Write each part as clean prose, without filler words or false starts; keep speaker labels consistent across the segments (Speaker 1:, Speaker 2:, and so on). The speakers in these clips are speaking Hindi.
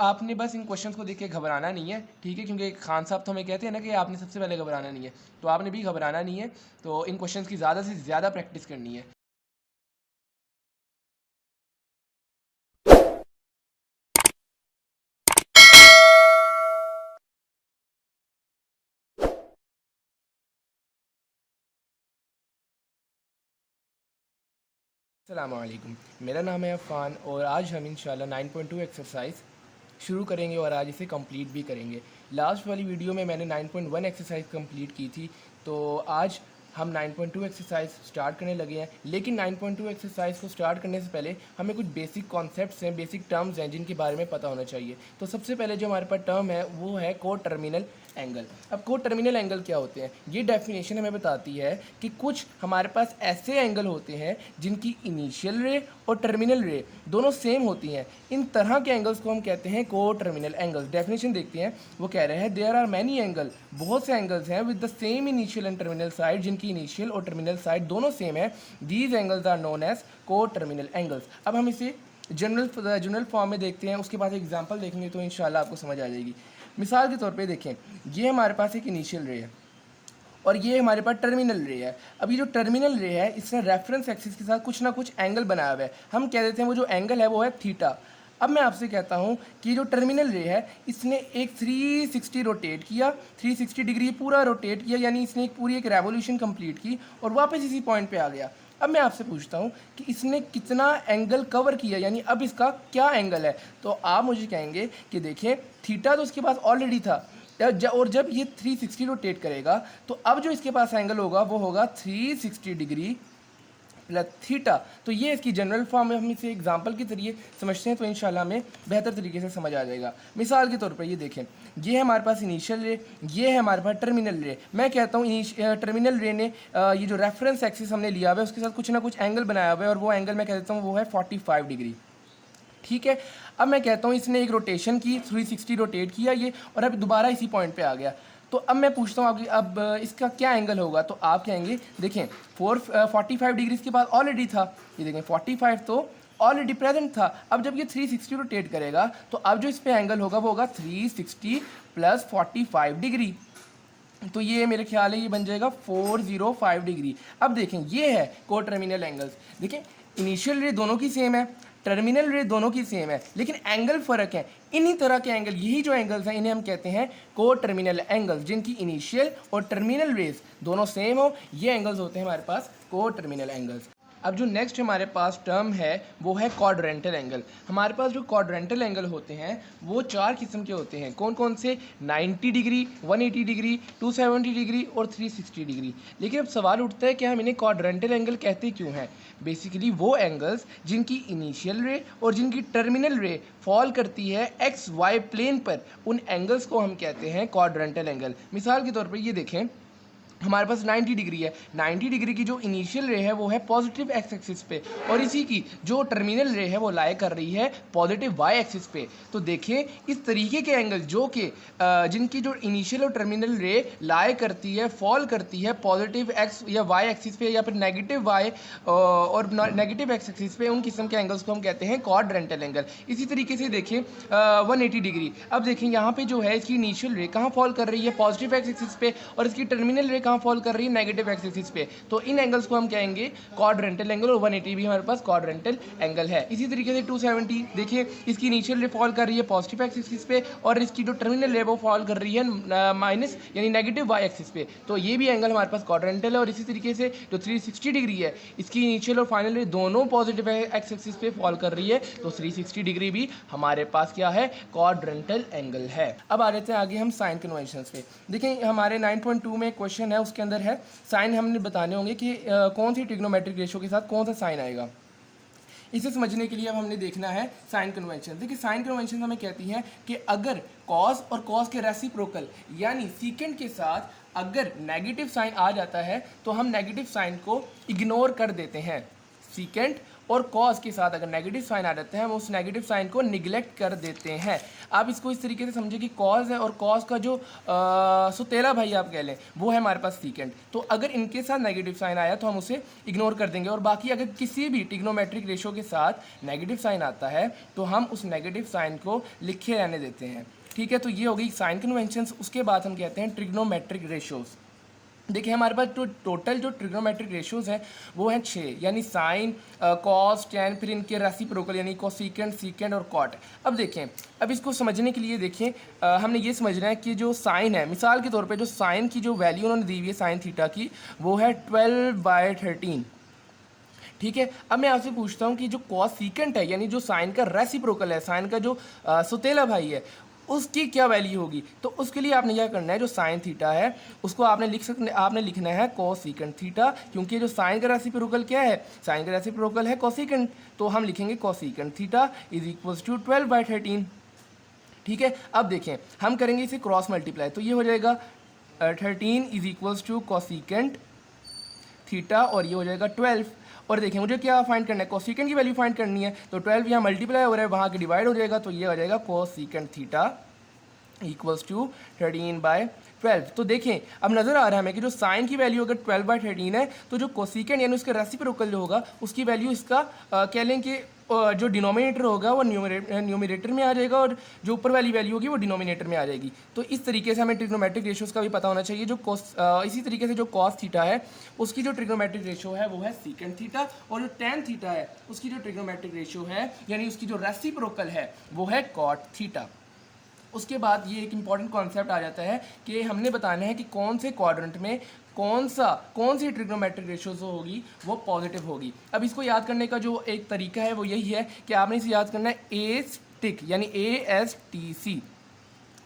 Speaker 1: आपने बस इन क्वेश्चंस को देख के घबराना नहीं है, ठीक है, क्योंकि खान साहब तो हमें कहते हैं ना कि आपने सबसे पहले घबराना नहीं है, तो आपने भी घबराना नहीं है। तो इन क्वेश्चंस की ज़्यादा से ज़्यादा प्रैक्टिस करनी है। अस्सलाम वालेकुम, मेरा नाम है अफ़ान और आज हम इंशाल्लाह 9.2 एक्सरसाइज शुरू करेंगे और आज इसे कंप्लीट भी करेंगे। लास्ट वाली वीडियो में मैंने 9.1 एक्सरसाइज कंप्लीट की थी, तो आज हम 9.2 एक्सरसाइज स्टार्ट करने लगे हैं। लेकिन 9.2 एक्सरसाइज को स्टार्ट करने से पहले हमें कुछ बेसिक कॉन्सेप्ट्स हैं, बेसिक टर्म्स हैं जिनके बारे में पता होना चाहिए। तो सबसे पहले जो हमारे पास टर्म है वो है को टर्मिनल एंगल। अब को टर्मिनल एंगल क्या होते हैं? ये डेफिनेशन हमें बताती है कि कुछ हमारे पास ऐसे एंगल होते हैं जिनकी इनिशियल रे और टर्मिनल रे दोनों सेम होती हैं। इन तरह के एंगल्स को हम कहते हैं को टर्मिनल एंगल्स। डेफिनेशन देखते हैं, वो कह रहे हैं देयर आर मैनी एंगल, बहुत से एंगल्स हैं with the same initial and terminal side, जिनकी इनिशियल और टर्मिनल साइड दोनों सेम है। These angles are known as coterminal angles. अब हम इसे जनरल फॉर्म में देखते हैं, उसके बाद एग्जाम्पल देखेंगे तो इंशाल्लाह आपको समझ आ जाएगी। मिसाल के तौर पे देखें, ये हमारे पास एक इनिशियल रे है और ये हमारे पास टर्मिनल रे है। अब ये जो टर्मिनल रे है इसने रेफरेंस एक्सिस के साथ कुछ ना कुछ एंगल बनाया हुआ है। हम कह देते हैं वो जो एंगल है वो है थीटा। अब मैं आपसे कहता हूँ कि जो टर्मिनल रे है इसने एक 360 रोटेट किया, 360 डिग्री पूरा रोटेट किया, यानी इसने एक पूरी एक रेवोल्यूशन कंप्लीट की और वापस इसी पॉइंट पे आ गया। अब मैं आपसे पूछता हूँ कि इसने कितना एंगल कवर किया, यानी अब इसका क्या एंगल है? तो आप मुझे कहेंगे कि देखिए थीटा तो इसके पास ऑलरेडी था, और जब ये 360 रोटेट करेगा तो अब जो इसके पास एंगल होगा वो होगा 360 डिग्री प्लस थीटा। तो ये इसकी जनरल फॉर्म है, हम इसे एग्जांपल के जरिए समझते हैं तो इंशाल्लाह हमें बेहतर तरीके से समझ आ जाएगा। मिसाल के तौर पर ये देखें, ये है हमारे पास इनिशियल रे, ये है हमारे पास टर्मिनल रे। मैं कहता हूँ टर्मिनल रे ने ये जो रेफरेंस एक्सिस हमने लिया हुआ है उसके साथ कुछ ना कुछ एंगल बनाया हुआ है और वो एंगल मैं कह देता हूँ वो है 45 डिग्री। ठीक है, अब मैं कहता हूँ इसने एक रोटेशन की, 360 रोटेट किया ये, और अब दोबारा इसी पॉइंट पे आ गया। तो अब मैं पूछता हूँ अब इसका क्या एंगल होगा? तो आप कहेंगे देखें 45 डिग्री इसके पास ऑलरेडी था, ये देखें 45 तो ऑलरेडी प्रेजेंट था। अब जब ये 360 रोटेट करेगा तो अब जो इस पे एंगल होगा वो होगा 360 प्लस 45 डिग्री। तो ये मेरे ख्याल है ये बन जाएगा 405 डिग्री। अब देखें ये है को टर्मिनल एंगल्स। देखें इनिशियल रे दोनों की सेम है, टर्मिनल रे दोनों की सेम है, लेकिन एंगल फ़र्क है। इन्हीं तरह के एंगल, यही जो एंगल्स हैं इन्हें हम कहते हैं को टर्मिनल एंगल्स, जिनकी इनिशियल और टर्मिनल रेज दोनों सेम हो, ये एंगल्स होते हैं हमारे पास को टर्मिनल एंगल्स। अब जो नेक्स्ट हमारे पास टर्म है वो है क्वाड्रेंटल एंगल। हमारे पास जो क्वाड्रेंटल एंगल होते हैं वो चार किस्म के होते हैं। कौन कौन से? 90 डिग्री, 180 डिग्री, 270 डिग्री और 360 डिग्री। लेकिन अब सवाल उठता है कि हम इन्हें क्वाड्रेंटल एंगल कहते क्यों हैं? बेसिकली वो एंगल्स जिनकी इनिशियल रे और जिनकी टर्मिनल रे फॉल करती है एक्स वाई प्लेन पर, उन एंगल्स को हम कहते हैं क्वाड्रेंटल एंगल। मिसाल के तौर पर ये देखें, हमारे पास 90 डिग्री है, 90 डिग्री की जो इनिशियल रे है वो है पॉजिटिव एक्स एक्सिस पे, और इसी की जो टर्मिनल रे है वो लाई कर रही है पॉजिटिव वाई एक्सिस पे। तो देखिए इस तरीके के एंगल जो कि जिनकी जो इनिशियल और टर्मिनल रे लाई करती है, फॉल करती है पॉजिटिव एक्स या वाई एक्सिस पे या फिर नेगेटिव वाई और नेगेटिव एक्स एक्सिस पे, उन किस्म के एंगल्स को हम कहते हैं क्वाड्रेंटल एंगल। इसी तरीके से देखिए 180 डिग्री, अब देखिए यहाँ पे जो है इसकी इनिशियल रे कहाँ फॉल कर रही है? पॉजिटिव एक्स एक्सिस पे, और इसकी टर्मिनल रे कहाँ फॉल कर रही है? नेगेटिव एक्स एक्सिस पे। तो इन एंगल्स को हम कहेंगे क्वाड्रेंटल एंगल, और 180 भी हमारे पास क्वाड्रेंटल एंगल है। इसी तरीके से 270 देखिए इसकी इनिशियल रे फॉल कर रही है पॉजिटिव एक्स एक्सिस पे, और इसकी जो टर्मिनल रे वो फॉल कर रही है माइनस यानी नेगेटिव वाई एक्सिस पे। तो ये भी एंगल हमारे पास क्वाड्रेंटल है। और इसी तरीके से जो 360 डिग्री है इसकी इनिशियल और फाइनल रे दोनों पॉजिटिव एक्स एक्सिस पे फॉल कर रही है, तो 360 डिग्री भी हमारे पास क्या है? क्वाड्रेंटल एंगल है। अब आ जाते हैं आगे हम साइन कन्वेंशंस पे। देखिए हमारे 9.2 में क्वेश्चन है, उसके अंदर है साइन हमने बताने होंगे कि कौन सी ट्रिग्नोमेट्रिक रेशियो के साथ कौन सा साइन आएगा। इसे समझने के लिए अब हमने देखना है साइन कन्वेंशन। देखिए साइन कन्वेंशन हमें कहती हैं कि अगर कॉस और कॉस के रेसिप्रोकल यानी सीकेंड के साथ अगर नेगेटिव साइन आ जाता है तो हम नेगेटिव साइन को इग्नोर कर देते हैं। सीकेंट और कॉस के साथ अगर नेगेटिव साइन आ जाता है हम उस नेगेटिव साइन को निगलेक्ट कर देते हैं। आप इसको इस तरीके से समझे कि कॉस है और कॉस का जो सुतेला भाई आप कह लें वो है हमारे पास सीकेंट, तो अगर इनके साथ नेगेटिव साइन आया तो हम उसे इग्नोर कर देंगे। और बाकी अगर किसी भी ट्रिग्नोमेट्रिक रेशो के साथ नेगेटिव साइन आता है तो हम उस नेगेटिव साइन को लिखे रहने देते हैं। ठीक है, तो ये हो गई साइन कन्वेंशंस। उसके बाद हम कहते हैं ट्रिग्नोमेट्रिक रेशोज़। देखिए हमारे पास जो टोटल जो ट्रिग्नोमेट्रिक रेशोज़ हैं वो हैं 6, यानी साइन, कॉस, टैन, फिर इनके रेसिप्रोकल यानी कोसेकेंट, सीकेंट और कॉट। अब देखें, अब इसको समझने के लिए देखें हमने ये समझना है कि जो साइन है, मिसाल के तौर पे जो साइन की जो वैल्यू उन्होंने दी हुई है साइन थीटा की वो है 12/13। ठीक है, अब मैं आपसे पूछता हूँ कि जो कोसेकेंट है यानी जो साइन का रेसिप्रोकल है, साइन का जो सुतेला भाई है, उसकी क्या वैल्यू होगी। तो उसके लिए आपने क्या करना है, जो साइन थीटा है उसको आपने लिखना है कोसेकेंट थीटा, क्योंकि जो साइन का रेसिप्रोकल क्या है, साइन का रेसिप्रोकल है कोसेकेंट, तो हम लिखेंगे cosecant theta is equals to 12/13। ठीक है, अब देखें हम करेंगे इसे क्रॉस मल्टीप्लाई, तो ये हो जाएगा 13 is equals to cosecant theta और ये हो जाएगा 12। और देखें मुझे क्या फाइंड करना है, कोसेकेंट की वैल्यू फाइंड करनी है, तो 12 यहाँ मल्टीप्लाई हो रहा है, वहाँ के डिवाइड हो जाएगा, तो ये हो जाएगा कोसेकेंट थीटा इक्वल्स टू 13/12। तो देखें अब नज़र आ रहा है हमें कि जो साइन की वैल्यू अगर 12/13 है तो जो कोसेकेंट यानी उसका रेसिप्रोकल जो होगा उसकी वैल्यू इसका कह लें कि जो डिनोमिनेटर होगा वो न्यूमरेटर में आ जाएगा और जो ऊपर वाली वैल्यू होगी वो डिनोमिनेटर में आ जाएगी। तो इस तरीके से हमें ट्रिग्नोमेट्रिक रेशियोज़ का भी पता होना चाहिए। जो इसी तरीके से जो कॉस थीटा है उसकी जो ट्रिग्नोमेट्रिक रेशियो है वो है सीकेंट थीटा, और जो टैन थीटा है उसकी जो ट्रिग्नोमेट्रिक रेशियो है यानी उसकी जो रेसिप्रोकल है वो है कॉट थीटा। उसके बाद ये एक इंपॉर्टेंट कॉन्सेप्ट आ जाता है कि हमने बताना है कि कौन से क्वाड्रेंट में कौन सी ट्रिग्नोमेट्रिक रेशियो होगी वो पॉजिटिव होगी। अब इसको याद करने का जो एक तरीका है वो यही है कि आपने इसे याद करना है ASTC यानी ASTC।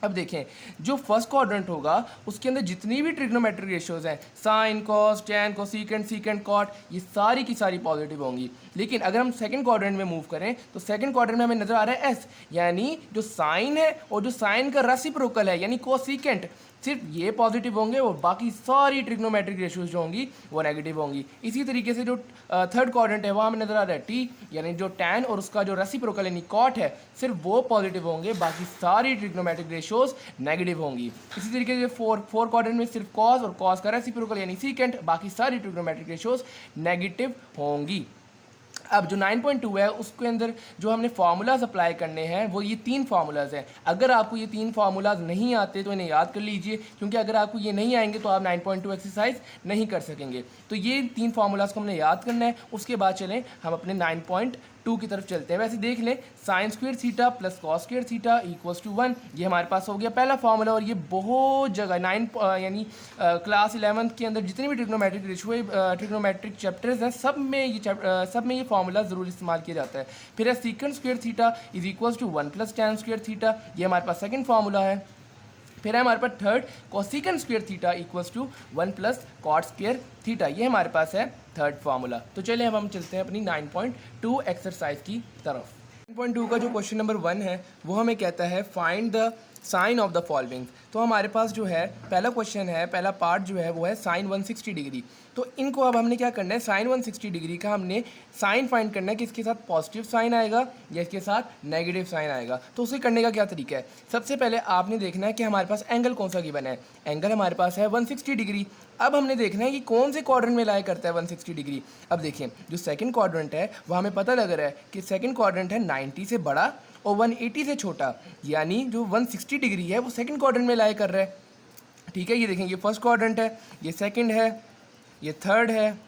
Speaker 1: अब देखें जो फर्स्ट क्वाड्रेंट होगा उसके अंदर जितनी भी ट्रिग्नोमेट्रिक रेशियोज हैं, sine, cos, tan, cosecant, secant, cot, ये सारी की सारी पॉजिटिव होंगी। लेकिन अगर हम सेकंड क्वाड्रेंट में मूव करें तो सेकंड क्वाड्रेंट में हमें नजर आ रहा है S, यानी जो साइन है और जो साइन का रेसिप्रोकल है यानी कोसेकेंट, सिर्फ ये पॉजिटिव होंगे और बाकी सारी ट्रिग्नोमेट्रिक रेशियोज जो होंगी वो नेगेटिव होंगी। इसी तरीके से जो थर्ड क्वाड्रेंट है वहाँ हमें नजर आ रहा है T, यानी जो टैन और उसका जो रेसिप्रोकल यानी कॉट है सिर्फ वो पॉजिटिव होंगे, बाकी सारी ट्रिग्नोमेट्रिक रेशियोज नेगेटिव होंगी। इसी तरीके से फोर क्वाड्रेंट में सिर्फ कॉस और कॉस का रेसिप्रोकल यानी सीकेंट, बाकी सारी ट्रिग्नोमेट्रिक रेशियोज नेगेटिव होंगी। अब जो 9.2 है उसके अंदर जो हमने फार्मूलाज अप्लाई करने हैं वो ये 3 फार्मूलाज हैं। अगर आपको ये 3 फार्मूलाज नहीं आते तो इन्हें याद कर लीजिए, क्योंकि अगर आपको ये नहीं आएंगे तो आप 9.2 एक्सरसाइज नहीं कर सकेंगे। तो ये 3 फार्मूलाज को हमने याद करना है। उसके बाद चलें हम अपने 9.2 की तरफ चलते हैं। वैसे देख लें, sine square theta plus cos square theta equals to 1, ये हमारे पास हो गया पहला फार्मूला। और ये बहुत जगह यानी क्लास 11 के अंदर जितनी भी ट्रिग्नोमेट्रिक रेशियो ट्रिग्नोमेट्रिक चैप्टर्स हैं सब में ये फार्मूला ज़रूर इस्तेमाल किया जाता है। फिर है secant square theta is equals to 1 plus tan square theta, ये हमारे पास सेकंड फार्मूला है। फिर है हमारे पास third cosecant square theta equals to 1 plus cot square theta, ये हमारे पास है थर्ड फार्मूला। तो चलिए अब हम चलते हैं अपनी 9.2 एक्सरसाइज की तरफ। 9.2 का जो क्वेश्चन नंबर 1 है वो हमें कहता है find the sine of the following. तो हमारे पास जो है पहला क्वेश्चन है, पहला पार्ट जो है वो है साइन 160 डिग्री। तो इनको अब हमने क्या करना है, साइन 160 डिग्री का हमने साइन फाइंड करना है कि इसके साथ पॉजिटिव साइन आएगा या इसके साथ नेगेटिव साइन आएगा। तो उसे करने का क्या तरीका है, सबसे पहले आपने देखना है कि हमारे पास एंगल कौन सा गिवन है। एंगल हमारे पास है 160 डिग्री। अब हमने देखना है कि कौन से क्वाड्रेंट में लाई करता है 160 डिग्री। अब देखिए जो सेकंड क्वाड्रेंट है वह हमें पता लग रहा है कि सेकंड क्वाड्रेंट है 90 से बड़ा और 180 से छोटा, यानी जो 160 डिग्री है वो सेकंड क्वाड्रेंट में लाई कर रहा है। ठीक है, ये देखें ये फर्स्ट क्वाड्रेंट है, ये सेकंड है, ये थर्ड है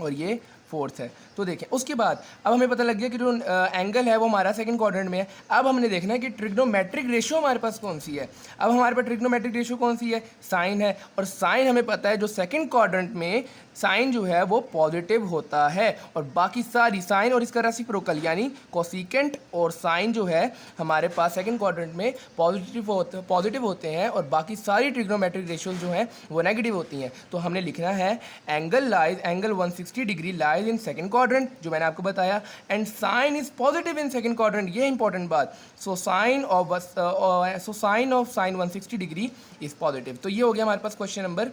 Speaker 1: और ये फोर्थ है। तो देखें उसके बाद अब हमें पता लग गया कि जो एंगल है वो हमारा सेकंड क्वाड्रेंट में है। अब हमने देखना है कि ट्रिग्नोमेट्रिक रेशियो हमारे पास कौन सी है। अब हमारे पास ट्रिग्नोमेट्रिक रेशियो कौन सी है, साइन है, और साइन हमें पता है जो सेकंड क्वाड्रेंट में साइन जो है वो पॉजिटिव होता है और बाकी सारी साइन और इसका रेसिप्रोकल यानी कोसेकेंट और साइन जो है हमारे पास सेकंड क्वाड्रेंट में पॉजिटिव होते हैं और बाकी सारी ट्रिग्नोमेट्रिक रेशियोज जो हैं वो नेगेटिव होती हैं। तो हमने लिखना है angle 160 degree lies in second quadrant, जो मैंने आपको बताया, and sine is positive in second quadrant, ये इंपॉर्टेंट बात। So sine of sine 160 degree is positive. तो ये हो गया हमारे पास क्वेश्चन नंबर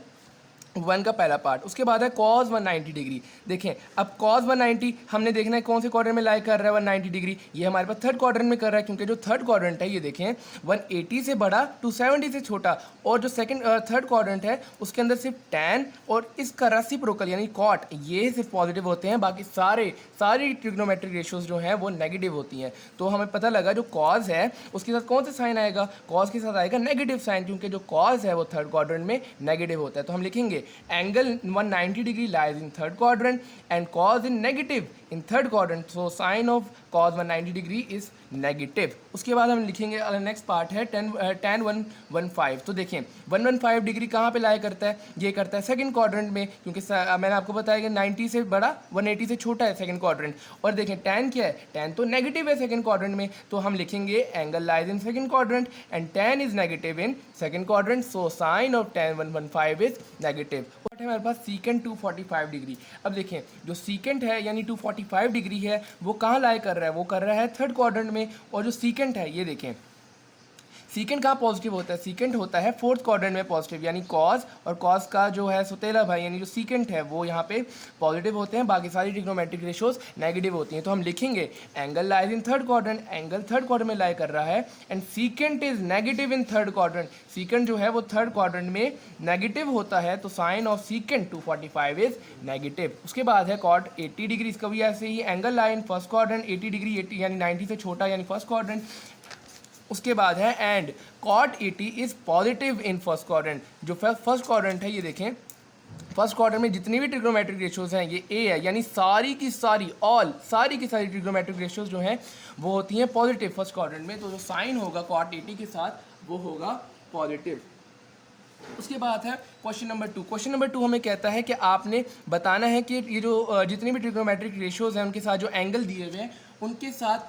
Speaker 1: वन का पहला पार्ट। उसके बाद है cos 190 डिग्री। देखें अब cos 190 हमने देखना है कौन से क्वाड्रेंट में लाई कर रहा है 190 डिग्री, ये हमारे पास थर्ड क्वाड्रेंट में कर रहा है, क्योंकि जो थर्ड क्वाड्रेंट है ये देखें 180 से बड़ा 270 से छोटा, और जो सेकंड थर्ड क्वाड्रेंट है उसके अंदर सिर्फ tan और इसका रेसिप्रोकल यानी cot ये सिर्फ पॉजिटिव होते हैं, बाकी सारी ट्रिग्नोमेट्रिक रेशियोज जो हैं वो नेगेटिव होती हैं। तो हमें पता लगा जो cos है उसके साथ कौन सा साइन आएगा, cos के साथ आएगा नेगेटिव साइन, क्योंकि जो cos है वो थर्ड क्वाड्रेंट में नेगेटिव होता है। तो हम लिखेंगे angle 190 degree lies in third quadrant and cos in negative in third quadrant, so sine of cos 190 degree is negative। उसके बाद हम लिखेंगे नेक्स्ट पार्ट है tan 115। तो देखें 115 डिग्री कहाँ पे लाई करता है, ये करता है सेकंड क्वाड्रेंट में, क्योंकि मैंने आपको बताया कि 90 से बड़ा 180 से छोटा है सेकंड क्वाड्रेंट। और देखें tan क्या है, tan तो नेगेटिव है सेकंड क्वाड्रेंट में, तो हम लिखेंगे angle lies in second quadrant and tan is negative in second quadrant, so sine of tan 115 is negative. और हमारे पास सीकेंट 245 डिग्री। अब देखें जो सीकेंट है यानी 245 डिग्री है वो कहाँ लाई कर रहा है, वो कर रहा है थर्ड क्वाड्रेंट में, और जो सीकेंट है ये देखें सीकेंट कहाँ पॉजिटिव होता है, सीकेंट होता है फोर्थ क्वाड्रेंट में पॉजिटिव, यानी कॉस और कॉस का जो है सुतेला भाई यानी जो सीकेंट है वो यहाँ पे पॉजिटिव होते हैं, बाकी सारी ट्रिग्नोमेट्रिक रेशियोज नेगेटिव होती हैं। तो हम लिखेंगे angle lies in third quadrant, angle third quadrant में लाई कर रहा है, and secant is negative in third quadrant, secant जो है वो थर्ड क्वाड्रेंट में नेगेटिव होता है, तो sine of secant 245 is negative. उसके बाद है कॉट 80 डिग्री, इसका भी ऐसे ही angle line first quadrant 80 degree, 80 यानी 90 से छोटा यानी फर्स्ट क्वाड्रेंट। उसके बाद है and cot 80 is positive in first quadrant, जो फर्स्ट क्वाड्रेंट है ये देखें फर्स्ट क्वाड्रेंट में जितनी भी ट्रिग्नोमेट्रिक रेशियोज हैं ये ए है, यानी सारी की सारी ट्रिग्नोमेट्रिक रेशियोज जो हैं वो होती हैं पॉजिटिव फर्स्ट क्वाड्रेंट में, तो जो साइन होगा cot 80 के साथ वो होगा पॉजिटिव। उसके बाद है क्वेश्चन नंबर 2। क्वेश्चन नंबर 2 हमें कहता है कि आपने बताना है कि ये जो जितनी भी ट्रिग्नोमेट्रिक रेशियोज हैं उनके साथ जो एंगल दिए हुए हैं उनके साथ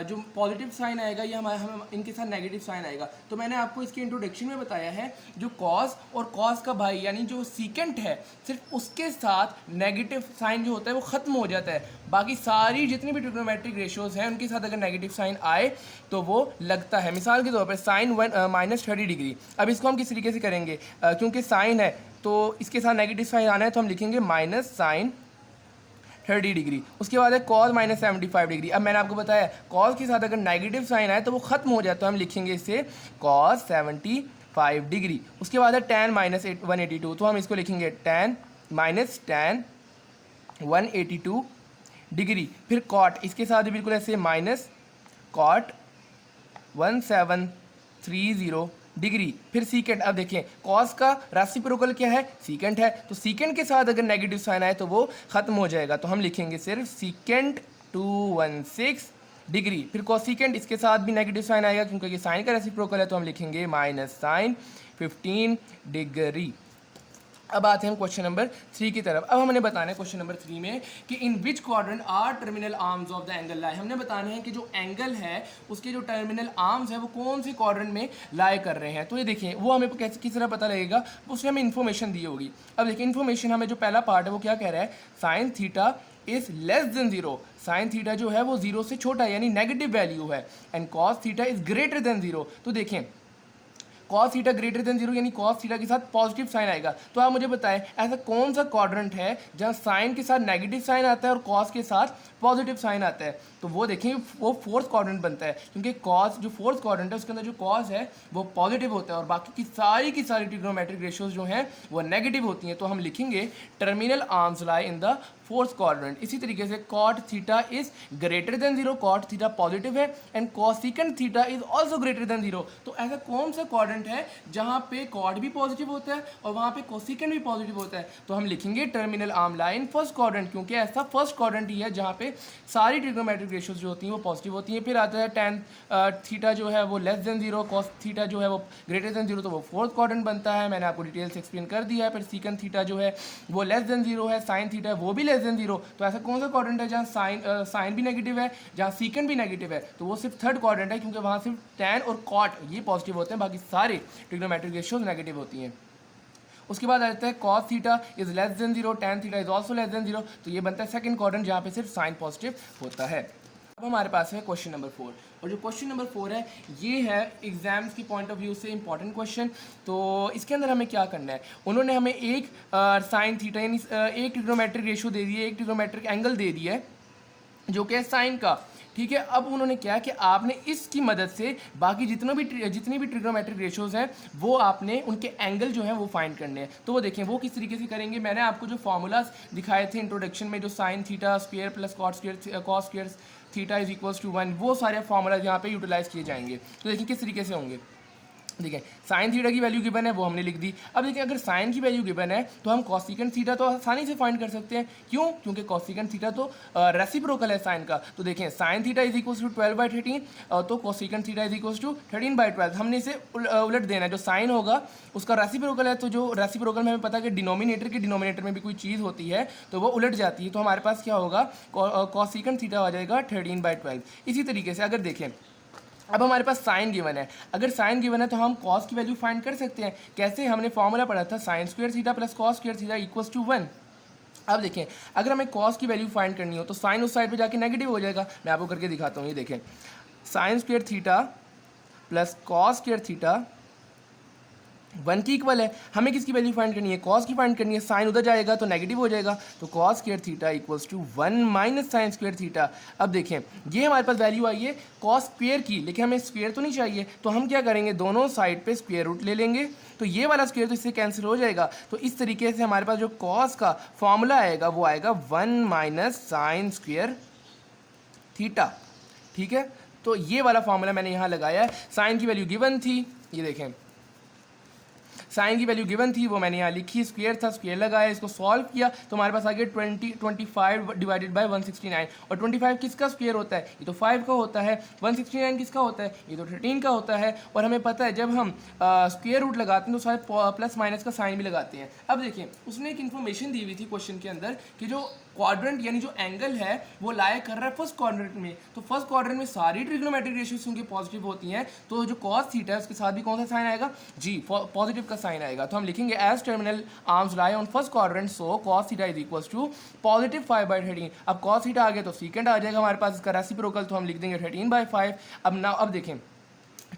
Speaker 1: जो पॉजिटिव साइन आएगा या हम इनके साथ नेगेटिव साइन आएगा। तो मैंने आपको इसके इंट्रोडक्शन में बताया है जो कॉस और कॉस का भाई यानी जो सीकेंट है सिर्फ उसके साथ नेगेटिव साइन जो होता है वो ख़त्म हो जाता है, बाकी सारी जितनी भी ट्रिग्नोमेट्रिक रेशियोज हैं उनके साथ अगर नेगेटिव साइन आए तो वो लगता है। मिसाल के तौर पर साइन -30 डिग्री, अब इसको हम किस तरीके से करेंगे, क्योंकि साइन है तो इसके साथ नेगेटिव साइन आना है, तो हम लिखेंगे माइनस साइन 30 डिग्री। उसके बाद है कॉस -75 डिग्री। अब मैंने आपको बताया कॉस के साथ अगर नेगेटिव साइन आए तो वो ख़त्म हो जाता है, तो हम लिखेंगे इसे कॉस 75 डिग्री। उसके बाद है tan -182, तो हम इसको लिखेंगे tan 182 डिग्री। फिर कॉट इसके साथ भी बिल्कुल ऐसे माइनस कॉट 1730 डिग्री। फिर सीकेंट, अब देखें कॉस का रेसिप्रोकल क्या है, सीकेंट है, तो सीकेंट के साथ अगर नेगेटिव साइन आए तो वो ख़त्म हो जाएगा, तो हम लिखेंगे सिर्फ सीकेंट 216 डिग्री। फिर कॉसीकेंट इसके साथ भी नेगेटिव साइन आएगा क्योंकि ये साइन का रेसिप्रोकल है, तो हम लिखेंगे माइनस साइन 15 डिग्री। अब आते हैं हम क्वेश्चन नंबर 3 की तरफ। अब हमने बताना है क्वेश्चन नंबर 3 में कि in which quadrant are terminal arms of the angle lie. हमने बताना है कि जो एंगल है उसके जो टर्मिनल आर्म्स है वो कौन से क्वाड्रेंट में लाई कर रहे हैं। तो ये देखिए वो हमें कैसे किस तरह पता लगेगा, उसमें हमें इन्फॉर्मेशन दी होगी। अब देखिए इन्फॉर्मेशन हमें जो पहला पार्ट है वो क्या कह रहा है, sine theta is less than 0, sine theta जो है वो 0 से छोटा यानी नेगेटिव वैल्यू है, and cos theta is greater than 0। तो देखें कॉस थीटा ग्रेटर देन 0 यानी कॉस थीटा के साथ पॉजिटिव साइन आएगा। तो आप मुझे बताएं ऐसा कौन सा क्वाड्रेंट है जहां साइन के साथ नेगेटिव साइन आता है और कॉस के साथ पॉजिटिव साइन आता है। तो वो देखें वो फोर्थ क्वाड्रेंट बनता है, क्योंकि कॉस जो फोर्थ क्वाड्रेंट है उसके अंदर जो कॉस है वो पॉजिटिव होता है और बाकी की सारी ट्रिग्नोमेट्रिक रेशियोज जो हैं वो नेगेटिव होती हैं। तो हम लिखेंगे terminal arms lie in the fourth quadrant. इसी तरीके से cot theta is greater than 0, cot theta positive है, and cosecant theta is also greater than 0। तो ऐसा कौन सा क्वाड्रेंट है जहां पे कॉट भी पॉजिटिव होता है और वहां पे कोसिकेंट भी पॉजिटिव होता है। तो हम लिखेंगे terminal arm line first quadrant, क्योंकि ऐसा फर्स्ट क्वाड्रेंट ही है जहां पे सारी ट्रिग्नोमेट्रिक रेशियोज जो होती हैं वो पॉजिटिव होती हैं। फिर आता है tan थीटा जो है वो लेस देन 0, कॉस थीटा जो है वो ग्रेटर देन 0, तो वो फोर्थ क्वाड्रेंट बनता है, मैंने आपको डिटेल से एक्सप्लेन कर दिया है। फिर सीकेंट थीटा जो है वो लेस देन 0 है, साइन थीटा है वो भी लेस देन 0। तो ऐसा कौन सा क्वाड्रेंट है जहाँ साइन भी नेगेटिव है, जहाँ सीकेंट भी नेगेटिव है, तो वो सिर्फ थर्ड क्वाड्रेंट है, क्योंकि वहाँ सिर्फ tan और cot ये पॉजिटिव होते हैं, बाकी सारे ट्रिग्नोमेट्रिक रेशियोज नेगेटिव होती हैं। उसके बाद आता है cos theta is less than 0, tan theta is also less than 0, तो ये बनता है सेकंड क्वाड्रेंट जहाँ पे सिर्फ साइन पॉजिटिव होता है। अब हमारे पास है क्वेश्चन नंबर 4, और जो क्वेश्चन नंबर 4 है ये है एग्जाम्स की पॉइंट ऑफ व्यू से इंपॉर्टेंट क्वेश्चन। तो इसके अंदर हमें क्या करना है, उन्होंने हमें एक साइन थीटा यानी एक ट्रिग्नोमेट्रिक रेशियो दे दी है, एक ट्रिग्नोमेट्रिक एंगल दे दिया है जो कि है साइन का, ठीक है। अब उन्होंने क्या कि आपने इसकी मदद से बाकी जितनी भी ट्रिग्नोमेट्रिक रेशियोज हैं वो आपने उनके एंगल जो हैं वो फाइंड करने हैं। तो वो देखें वो किस तरीके से करेंगे। मैंने आपको जो फार्मूलाज दिखाए थे इंट्रोडक्शन में, जो sine theta square plus cos square theta is equals to 1, वो सारे फार्मूलाज यहाँ पे यूटिलाइज किए जाएंगे। तो देखिए किस तरीके से होंगे। देखिए साइन थीटा की वैल्यू गिवन है वो हमने लिख दी। अब देखिए अगर साइन की वैल्यू गिवन है तो हम कॉसिकेंट थीटा तो आसानी से फाइंड कर सकते हैं। क्यों? क्योंकि कॉसिकेंट थीटा तो रेसिप्रोकल है साइन का। तो देखें sine theta is equals to 12/13 तो cosecant theta is equals to 13/12। हमने इसे उलट देना है, जो साइन होगा उसका रेसिप्रोकल है, तो जो रेसिप्रोकल में हमें पता है कि डिनोमिनेटर में भी कोई चीज़ होती है तो वो उलट जाती है। तो हमारे पास क्या होगा, कॉसिकेंट थीटा आ जाएगा 13/12। इसी तरीके से अगर देखें अब हमारे पास साइन गिवन है, अगर साइन गिवन है तो हम कॉस की वैल्यू फाइंड कर सकते हैं। कैसे? हमने फॉर्मूला पढ़ा था sine square theta plus cos square theta equals to 1। अब देखें अगर हमें कॉस की वैल्यू फाइंड करनी हो तो साइन उस साइड पे जाके नेगेटिव हो जाएगा। मैं आपको करके दिखाता हूँ। ये देखें sine square theta plus cos square theta 1 की इक्वल है। हमें किसकी वैल्यू फाइंड करनी है? कॉस की फाइंड करनी है। साइन उधर जाएगा तो नेगेटिव हो जाएगा, तो cos square theta equals to 1 minus sine square theta. अब देखें ये हमारे पास वैल्यू आई है कॉस स्क्वायर की, लेकिन हमें स्क्वायर तो नहीं चाहिए, तो हम क्या करेंगे, दोनों साइड पे स्क्वायर रूट ले लेंगे। तो ये वाला स्क्वायर तो इससे कैंसिल हो जाएगा। तो इस तरीके से हमारे पास जो कॉस का फॉर्मूला आएगा वो आएगा 1 माइनस साइन स्क्वायर थीटा, ठीक है। तो ये वाला फॉर्मूला मैंने यहाँ लगाया है। साइन की वैल्यू गिवन थी, ये देखें साइन की वैल्यू गिवन थी वो मैंने यहाँ लिखी, स्क्वायर था स्क्वायर लगाया, इसको सॉल्व किया तो हमारे पास आ गया 25 डिवाइडेड बाय 169। और 25 किसका स्क्वायर होता है? ये तो 5 का होता है। 169 किसका होता है? ये तो 13 का होता है। और हमें पता है जब हम स्क्वायर रूट लगाते हैं तो सारे प्लस माइनस का साइन भी लगाते हैं। अब देखिए उसने एक इन्फॉर्मेशन दी हुई थी क्वेश्चन के अंदर कि जो क्वाड्रेंट यानी जो एंगल है वो लाया कर रहा है फर्स्ट क्वाड्रेंट में। तो फर्स्ट क्वाड्रेंट में सारी ट्रिग्नोमेट्रिक रेशियोज उनकी पॉजिटिव होती हैं, तो जो कॉस थीटा है उसके साथ भी कौन सा साइन आएगा? जी पॉजिटिव का साइन आएगा। तो हम लिखेंगे as terminal arms lie on first quadrant so cos theta is equals to positive 5/13। अब कॉस थीटा आ गया तो सीकेंड आ जाएगा हमारे पास, इसका रेसिप्रोकल, तो हम लिख देंगे 13/5। अब देखें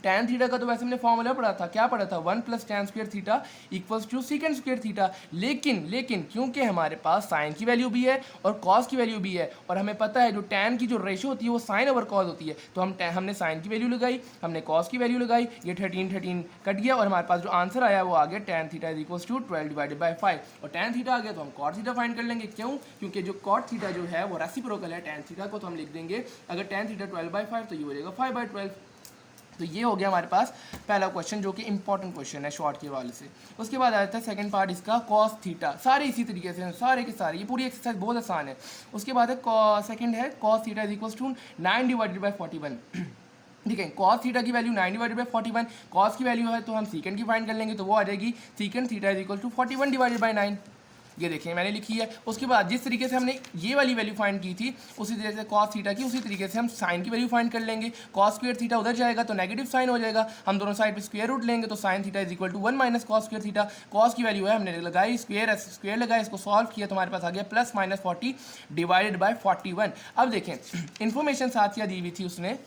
Speaker 1: टैन थीटा का तो वैसे हमने फॉर्मूला पढ़ा था, क्या पढ़ा था? 1 plus tan square theta equals to secant square theta. लेकिन क्योंकि हमारे पास साइन की वैल्यू भी है और कॉस की वैल्यू भी है, और हमें पता है जो टैन की जो रेशियो होती है वो साइन ओवर कॉस होती है, तो हमने साइन की वैल्यू लगाई, हमने कॉस की वैल्यू लगाई, ये 13 कट गया और हमारे पास जो आंसर आया वो आ गया tan theta is equals to 12 divided by 5। और टैन थीटा आ गया तो हम कॉट थीटा फाइंड कर लेंगे। क्यों? क्योंकि जो कॉट थीटा जो है वो रेसिप्रोकल है टैन थीटा को, तो हम लिख देंगे अगर टैन थीटा 12/5 तो ये हो जाएगा 5/12। तो ये हो गया हमारे पास पहला क्वेश्चन जो कि इंपॉर्टेंट क्वेश्चन है शॉर्ट के हवाले से। उसके बाद आता है सेकंड पार्ट इसका कॉस थीटा। सारे इसी तरीके से सारे के सारे, ये पूरी एक्सरसाइज बहुत आसान है। उसके बाद है सेकंड है cos theta is equals to 9 divided by 41। ठीक है, कॉस थीटा की वैल्यू 9 डिवाइडेड बाई 41, कॉस की वैल्यू है तो हम सीकेंड की फाइंड कर लेंगे, तो वो आ जाएगी secant theta is equal to 41 divided by 9। ये देखिए मैंने लिखी है। उसके बाद जिस तरीके से हमने ये वाली वैल्यू फाइंड की थी उसी तरीके से कॉस थीटा की, उसी तरीके से हम साइन की वैल्यू फाइंड कर लेंगे। कॉस स्क्वायर थीटा उधर जाएगा तो नेगेटिव साइन हो जाएगा, हम दोनों साइड पे स्क्वायर रूट लेंगे तो sine theta is equal to 1 minus cos square theta. Cos की वैल्यू है हमने लगाई, स्क्वायर लगाया, इसको सॉल्व किया तो हमारे पास आ गया प्लस माइनस 40 डिवाइडेड बाई 41। अब देखें इन्फॉर्मेशन साथ क्या दी हुई थी उसने,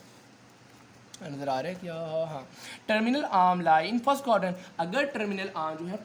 Speaker 1: नजर आ रहा है क्या? हाँ, terminal arm lie in first quadrant. अगर टर्मिनल आर्म जो है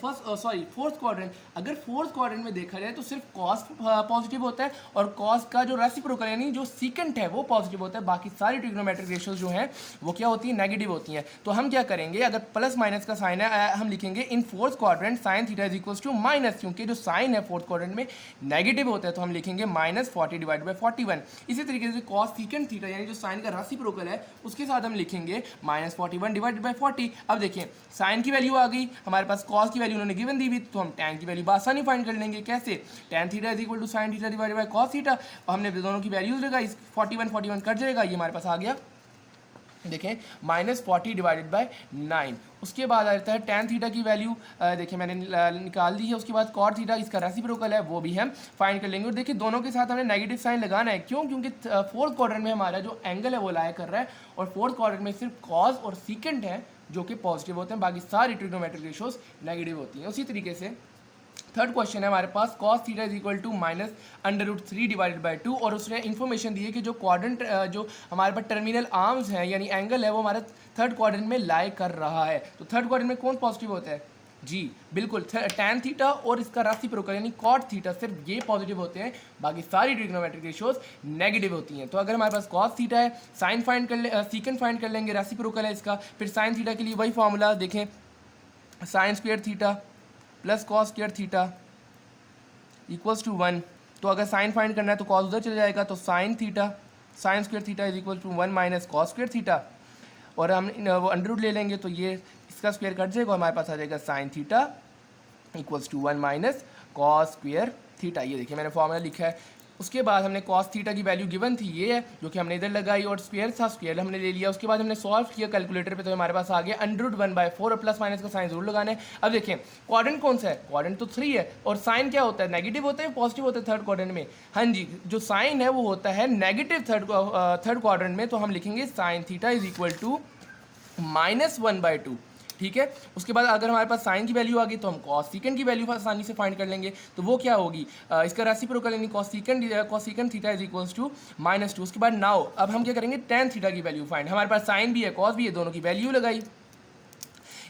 Speaker 1: फोर्थ क्वाड्रेंट, अगर फोर्थ क्वाड्रेंट में देखा जाए तो सिर्फ कॉस पॉजिटिव होता है और कॉस का जो रेसिप्रोकल यानी जो सीकेंट है वो पॉजिटिव होता है। बाकी सारी ट्रिग्नोमेट्रिक रेशियोज जो हैं वो क्या होती है? नेगेटिव होती हैं। तो हम क्या करेंगे, अगर प्लस माइनस का साइन है हम लिखेंगे in fourth quadrant sine theta is equals to minus, क्योंकि जो साइन है फोर्थ क्वाड्रेंट में नेगेटिव होता है तो हम लिखेंगे माइनस 40 डिवाइड बाई 41। इसी तरीके से कॉस सीकेंट थीटा यानी जो साइन का रेसिप्रोकल है उसके साथ हम लिखेंगे माइनस 41 डिवाइडेड बाई 40। अब देखिए साइन की वैल्यू आ गई हमारे पास, कॉस की वैल्यू उन्होंने गिवन दी हुई तो हम टैन की वैल्यू आसानी फाइंड कर लेंगे। कैसे? Tan theta is equal to sine theta divided by cos theta, और हमने दोनों की वैल्यूज लगाई, 41 कट जाएगा, ये हमारे पास आ गया देखें माइनस 40 डिवाइडेड बाई 9। उसके बाद आता है टैन थीटा की वैल्यू, देखिए मैंने निकाल दी है। उसके बाद कॉट थीटा इसका रेसिप्रोकल है वो भी हम फाइंड कर लेंगे। और देखिए दोनों के साथ हमें नेगेटिव साइन लगाना है। क्यों? क्योंकि फोर्थ क्वाड्रेंट में हमारा जो एंगल है वो लाया कर रहा है और फोर्थ क्वाड्रेंट में सिर्फ कॉस और सीकेंट है जो कि पॉजिटिव होते हैं, बाकी सारी ट्रिग्नोमेट्रिक रेशियोज नेगेटिव होती हैं। उसी तरीके से थर्ड क्वेश्चन है हमारे पास cos theta is equal to minus √3 divided by 2 और उसने इन्फॉर्मेशन दी है कि जो क्वाड्रेंट जो हमारे पास टर्मिनल आर्म्स हैं यानी एंगल है वो हमारे थर्ड क्वाड्रेंट में लाई कर रहा है। तो थर्ड क्वाड्रेंट में कौन पॉजिटिव होता है? जी बिल्कुल टैन थीटा और इसका रेसिप्रोकल यानी कॉट थीटा, सिर्फ ये पॉजिटिव होते हैं, बाकी सारी ट्रिग्नोमेट्रिक रेशियोज नेगेटिव होती हैं। तो अगर हमारे पास कॉस थीटा है, साइन फाइंड कर ले, सीकेंड फाइंड कर लेंगे, रेसिप्रोकल है इसका, फिर साइन थीटा के लिए वही फॉर्मूला देखें, sine square theta plus cos square theta equals to 1। तो अगर साइन फाइंड करना है तो कॉस उधर चला जाएगा, तो sine theta sine square theta is equal to 1 minus cos square theta, और हम वो अंडर रूट ले लेंगे तो ये इसका स्क्वायर कट जाएगा, हमारे पास आ जाएगा sine theta equals to 1 minus cos square theta. ये देखिए मैंने फॉर्मूला लिखा है। उसके बाद हमने कॉस थीटा की वैल्यू गिवन थी ये है, जो कि हमने इधर लगाई, और स्क्वायर था, स्क्वायर हमने ले लिया। उसके बाद हमने सॉल्व किया कैलकुलेटर पे, तो हमारे पास आ गया √1/4 और प्लस माइनस का साइन जरूर लगाना है। अब देखें क्वाड्रेंट कौन सा है, क्वाड्रेंट तो 3 है, और साइन क्या होता है, नेगेटिव होता है पॉजिटिव होता है थर्ड क्वाड्रेंट में? हाँ जी, जो साइन है वो होता है नेगेटिव थर्ड क्वाड्रेंट में, तो हम लिखेंगे sine theta is equal to -1/2। ठीक है, उसके बाद अगर हमारे पास साइन की वैल्यू आ गई तो हम कॉस सीकेंड की वैल्यू आसानी से फाइंड कर लेंगे। तो वो क्या होगी, इसका रेसिप्रोकल यानी cosecant theta is equals to -2। उसके बाद नाउ अब हम क्या करेंगे, टैन थीटा की वैल्यू फाइंड। हमारे पास साइन भी है कॉस भी है, दोनों की वैल्यू लगाई,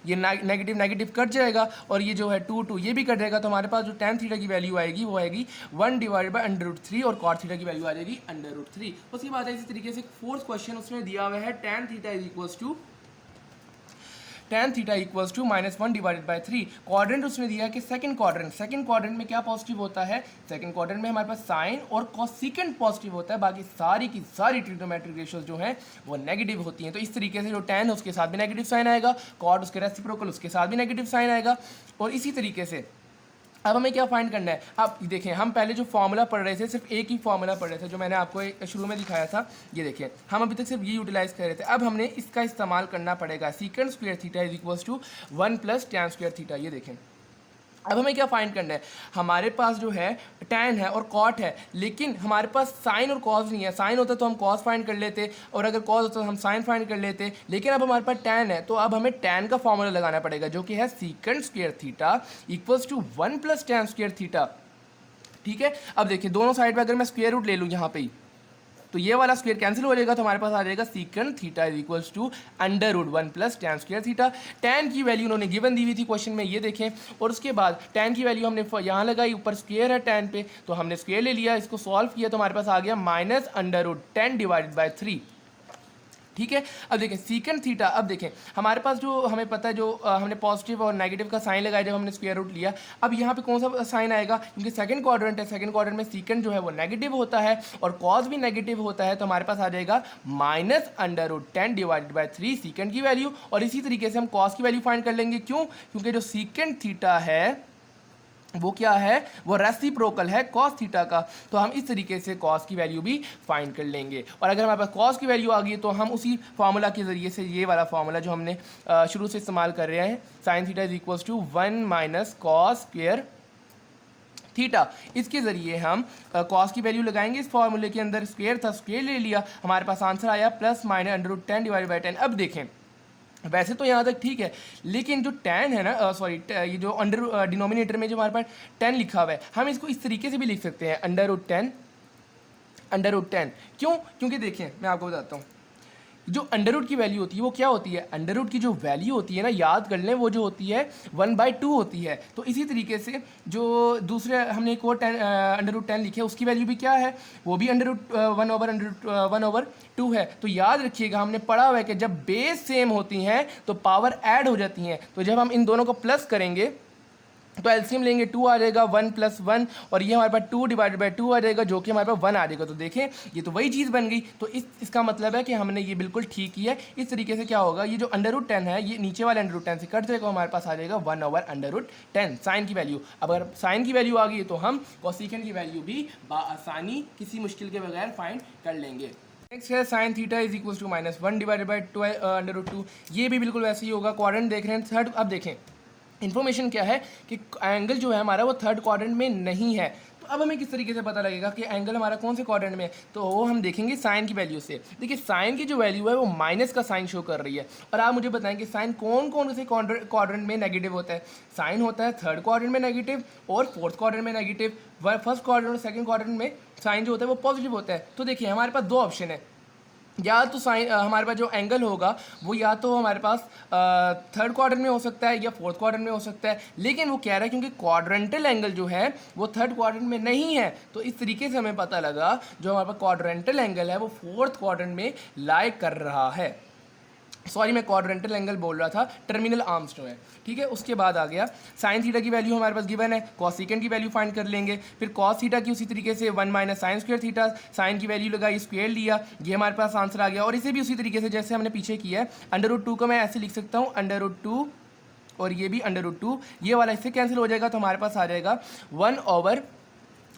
Speaker 1: ये नेगेटिव नेगेटिव कट जाएगा और ये जो है 2 ये भी कट जाएगा। तो हमारे पास जो टैन थीटा की वैल्यू आएगी वो आएगी 1 डिवाइडेड बाई √3 और कॉट थीटा की वैल्यू आ जाएगी √3। उसके बाद इसी तरीके से फोर्थ क्वेश्चन उसमें दिया हुआ है tan theta is equals to -1 divided by 3। Quadrant उसने दिया है कि सेकंड क्वाड्रेंट में क्या पॉजिटिव होता है, सेकंड क्वाड्रेंट में हमारे पास साइन और कॉसेकेंड पॉजिटिव होता है, बाकी सारी की सारी ट्रिग्नोमेट्रिक रेशियोज जो हैं वो नेगेटिव होती हैं। तो इस तरीके से जो टैन है उसके साथ भी नेगेटिव साइन आएगा, कॉड उसके रेसिप्रोकल उसके साथ भी नेगेटिव साइन आएगा। और इसी तरीके से अब हमें क्या फाइंड करना है, अब देखें हम पहले जो फॉर्मूला पढ़ रहे थे सिर्फ एक ही फॉर्मूला पढ़ रहे थे जो मैंने आपको शुरू में दिखाया था, ये देखिए हम अभी तक सिर्फ ये यूटिलाइज कर रहे थे। अब हमने इसका इस्तेमाल करना पड़ेगा, secant square theta is equals to 1 plus tan square theta. ये देखें अब हमें क्या फाइंड करना है, हमारे पास जो है टैन है और कॉट है, लेकिन हमारे पास साइन और कॉस नहीं है। साइन होता तो हम कॉस फाइंड कर लेते, और अगर कॉस होता तो हम साइन फाइंड कर लेते, लेकिन अब हमारे पास टैन है, तो अब हमें टैन का फॉर्मूला लगाना पड़ेगा जो कि है secant square theta equals to 1 plus tan square theta. ठीक है, अब देखिए दोनों साइड पर अगर मैं स्क्वायर रूट ले लूँ यहाँ पे ही, तो ये वाला स्क्वायर कैंसिल हो जाएगा, तो हमारे पास आ जाएगा secant theta is equals to √1 plus tan square theta. Tan की वैल्यू उन्होंने गिवन दी हुई थी क्वेश्चन में, ये देखें, और उसके बाद टैन की वैल्यू हमने यहाँ लगाई, ऊपर स्क्वायर है टैन पे, तो हमने स्क्वायर ले लिया, इसको सॉल्व किया तो हमारे पास आ गया -√10 डिवाइडेड बाई 3। ठीक है, अब देखें सीकेंड थीटा, अब देखें हमारे पास जो हमें पता है जो हमने पॉजिटिव और नेगेटिव का साइन लगाया जब हमने स्क्वायर रूट लिया, अब यहाँ पे कौन सा साइन आएगा, क्योंकि सेकंड क्वाड्रेंट है, सेकंड क्वाड्रेंट में सीकेंड जो है वो नेगेटिव होता है और कॉस भी नेगेटिव होता है, तो हमारे पास आ जाएगा -√10 डिवाइडेड बाई 3 सीकेंड की वैल्यू। और इसी तरीके से हम कॉस की वैल्यू फाइंड कर लेंगे, क्यों, क्योंकि जो सीकेंड थीटा है वो क्या है, वो रेसिप्रोकल है कॉस थीटा का, तो हम इस तरीके से कॉस की वैल्यू भी फाइंड कर लेंगे। और अगर हमारे पास कॉस की वैल्यू आ गई तो हम उसी फार्मूला के ज़रिए से, ये वाला फार्मूला जो हमने शुरू से इस्तेमाल कर रहे हैं, sine theta is equals to 1 minus cos square theta, इसके ज़रिए हम कॉस की वैल्यू लगाएंगे इस फार्मूले के अंदर। स्क्वायर था, स्क्वायर ले लिया, हमारे पास आंसर आया +-√10 डिवाइडेड बाई 10। अब देखें वैसे तो यहाँ तक ठीक है, लेकिन जो टैन है ना, सॉरी ये जो अंडर डिनोमिनेटर में जो हमारे पास 10 लिखा हुआ है, हम इसको इस तरीके से भी लिख सकते हैं √10। क्यों, क्योंकि देखें मैं आपको बताता हूँ, जो अंडर रूट की वैल्यू होती है वो क्या होती है, अंडर रूट की जो वैल्यू होती है ना, याद कर लें, वो जो होती है 1/2 होती है। तो इसी तरीके से जो दूसरे हमने एक और √10 लिखे उसकी वैल्यू भी क्या है, वो भी √1/2 है। तो याद रखिएगा हमने पढ़ा हुआ है कि जब बेस सेम होती हैं तो पावर ऐड हो जाती हैं, तो जब हम इन दोनों को प्लस करेंगे तो एलसीएम लेंगे 2 आ जाएगा 1 + 1, और ये हमारे पास 2 डिवाइडेड बाई 2 आ जाएगा, जो कि हमारे पास 1 आ जाएगा। तो देखें ये तो वही चीज़ बन गई। तो इसका मतलब है कि हमने ये बिल्कुल ठीक किया है। इस तरीके से क्या होगा, ये जो √10 है ये नीचे वाले √10 से कट जाएगा, हमारे पास आ जाएगा 1/√10 साइन की वैल्यू। अब अगर साइन की वैल्यू आ गई तो हम कोसेकेंड की वैल्यू भी आसानी किसी मुश्किल के बगैर फाइंड कर लेंगे। नेक्स्ट है sine theta is equal to -1 divided by √2। ये भी बिल्कुल वैसे ही होगा। क्वाड्रेंट देख रहे हैं थर्ड, अब देखें इन्फॉर्मेशन क्या है कि एंगल जो है हमारा वो थर्ड क्वाड्रेंट में नहीं है, तो तो अब हमें किस तरीके से पता लगेगा कि एंगल हमारा कौन से क्वाड्रेंट में है, तो वो हम देखेंगे साइन की वैल्यू से। देखिए साइन की जो वैल्यू है वो माइनस का साइन शो कर रही है, और आप मुझे बताएं कि साइन कौन कौन से क्वाड्रेंट में नेगेटिव होता है। साइन होता है थर्ड क्वाड्रेंट में नेगेटिव और फोर्थ क्वाड्रेंट में नेगेटिव, फर्स्ट क्वाड्रेंट और सेकंड क्वाड्रेंट में साइन जो होता है वो पॉजिटिव होता है। तो देखिए हमारे पास दो ऑप्शन है, या तो साइन हमारे पास जो एंगल होगा वो या तो हमारे पास थर्ड क्वाड्रेंट में हो सकता है या फोर्थ क्वाड्रेंट में हो सकता है, लेकिन वो कह रहा है क्योंकि क्वाड्रेंटल एंगल जो है वो थर्ड क्वाड्रेंट में नहीं है, तो इस तरीके से हमें पता लगा जो हमारे पास क्वाड्रेंटल एंगल है वो फोर्थ क्वाड्रेंट में लाई कर रहा है। सॉरी मैं क्वाड्रेंटल एंगल बोल रहा था, टर्मिनल आर्म्स जो है, ठीक है। उसके बाद आ गया साइन थीटा की वैल्यू हमारे पास गिवन है, कॉस सेकंड की वैल्यू फाइंड कर लेंगे, फिर कॉस थीटा की उसी तरीके से 1 minus sine square theta, sine की वैल्यू लगाई स्क्वायर लिया, ये हमारे पास आंसर आ गया। और इसे भी उसी तरीके से जैसे हमने पीछे किया है, अंडर रूट 2 को मैं ऐसे लिख सकता हूँ अंडर रूट 2 और ये भी अंडर रूट 2, ये वाला इससे कैंसिल हो जाएगा, तो हमारे पास आ जाएगा 1 ओवर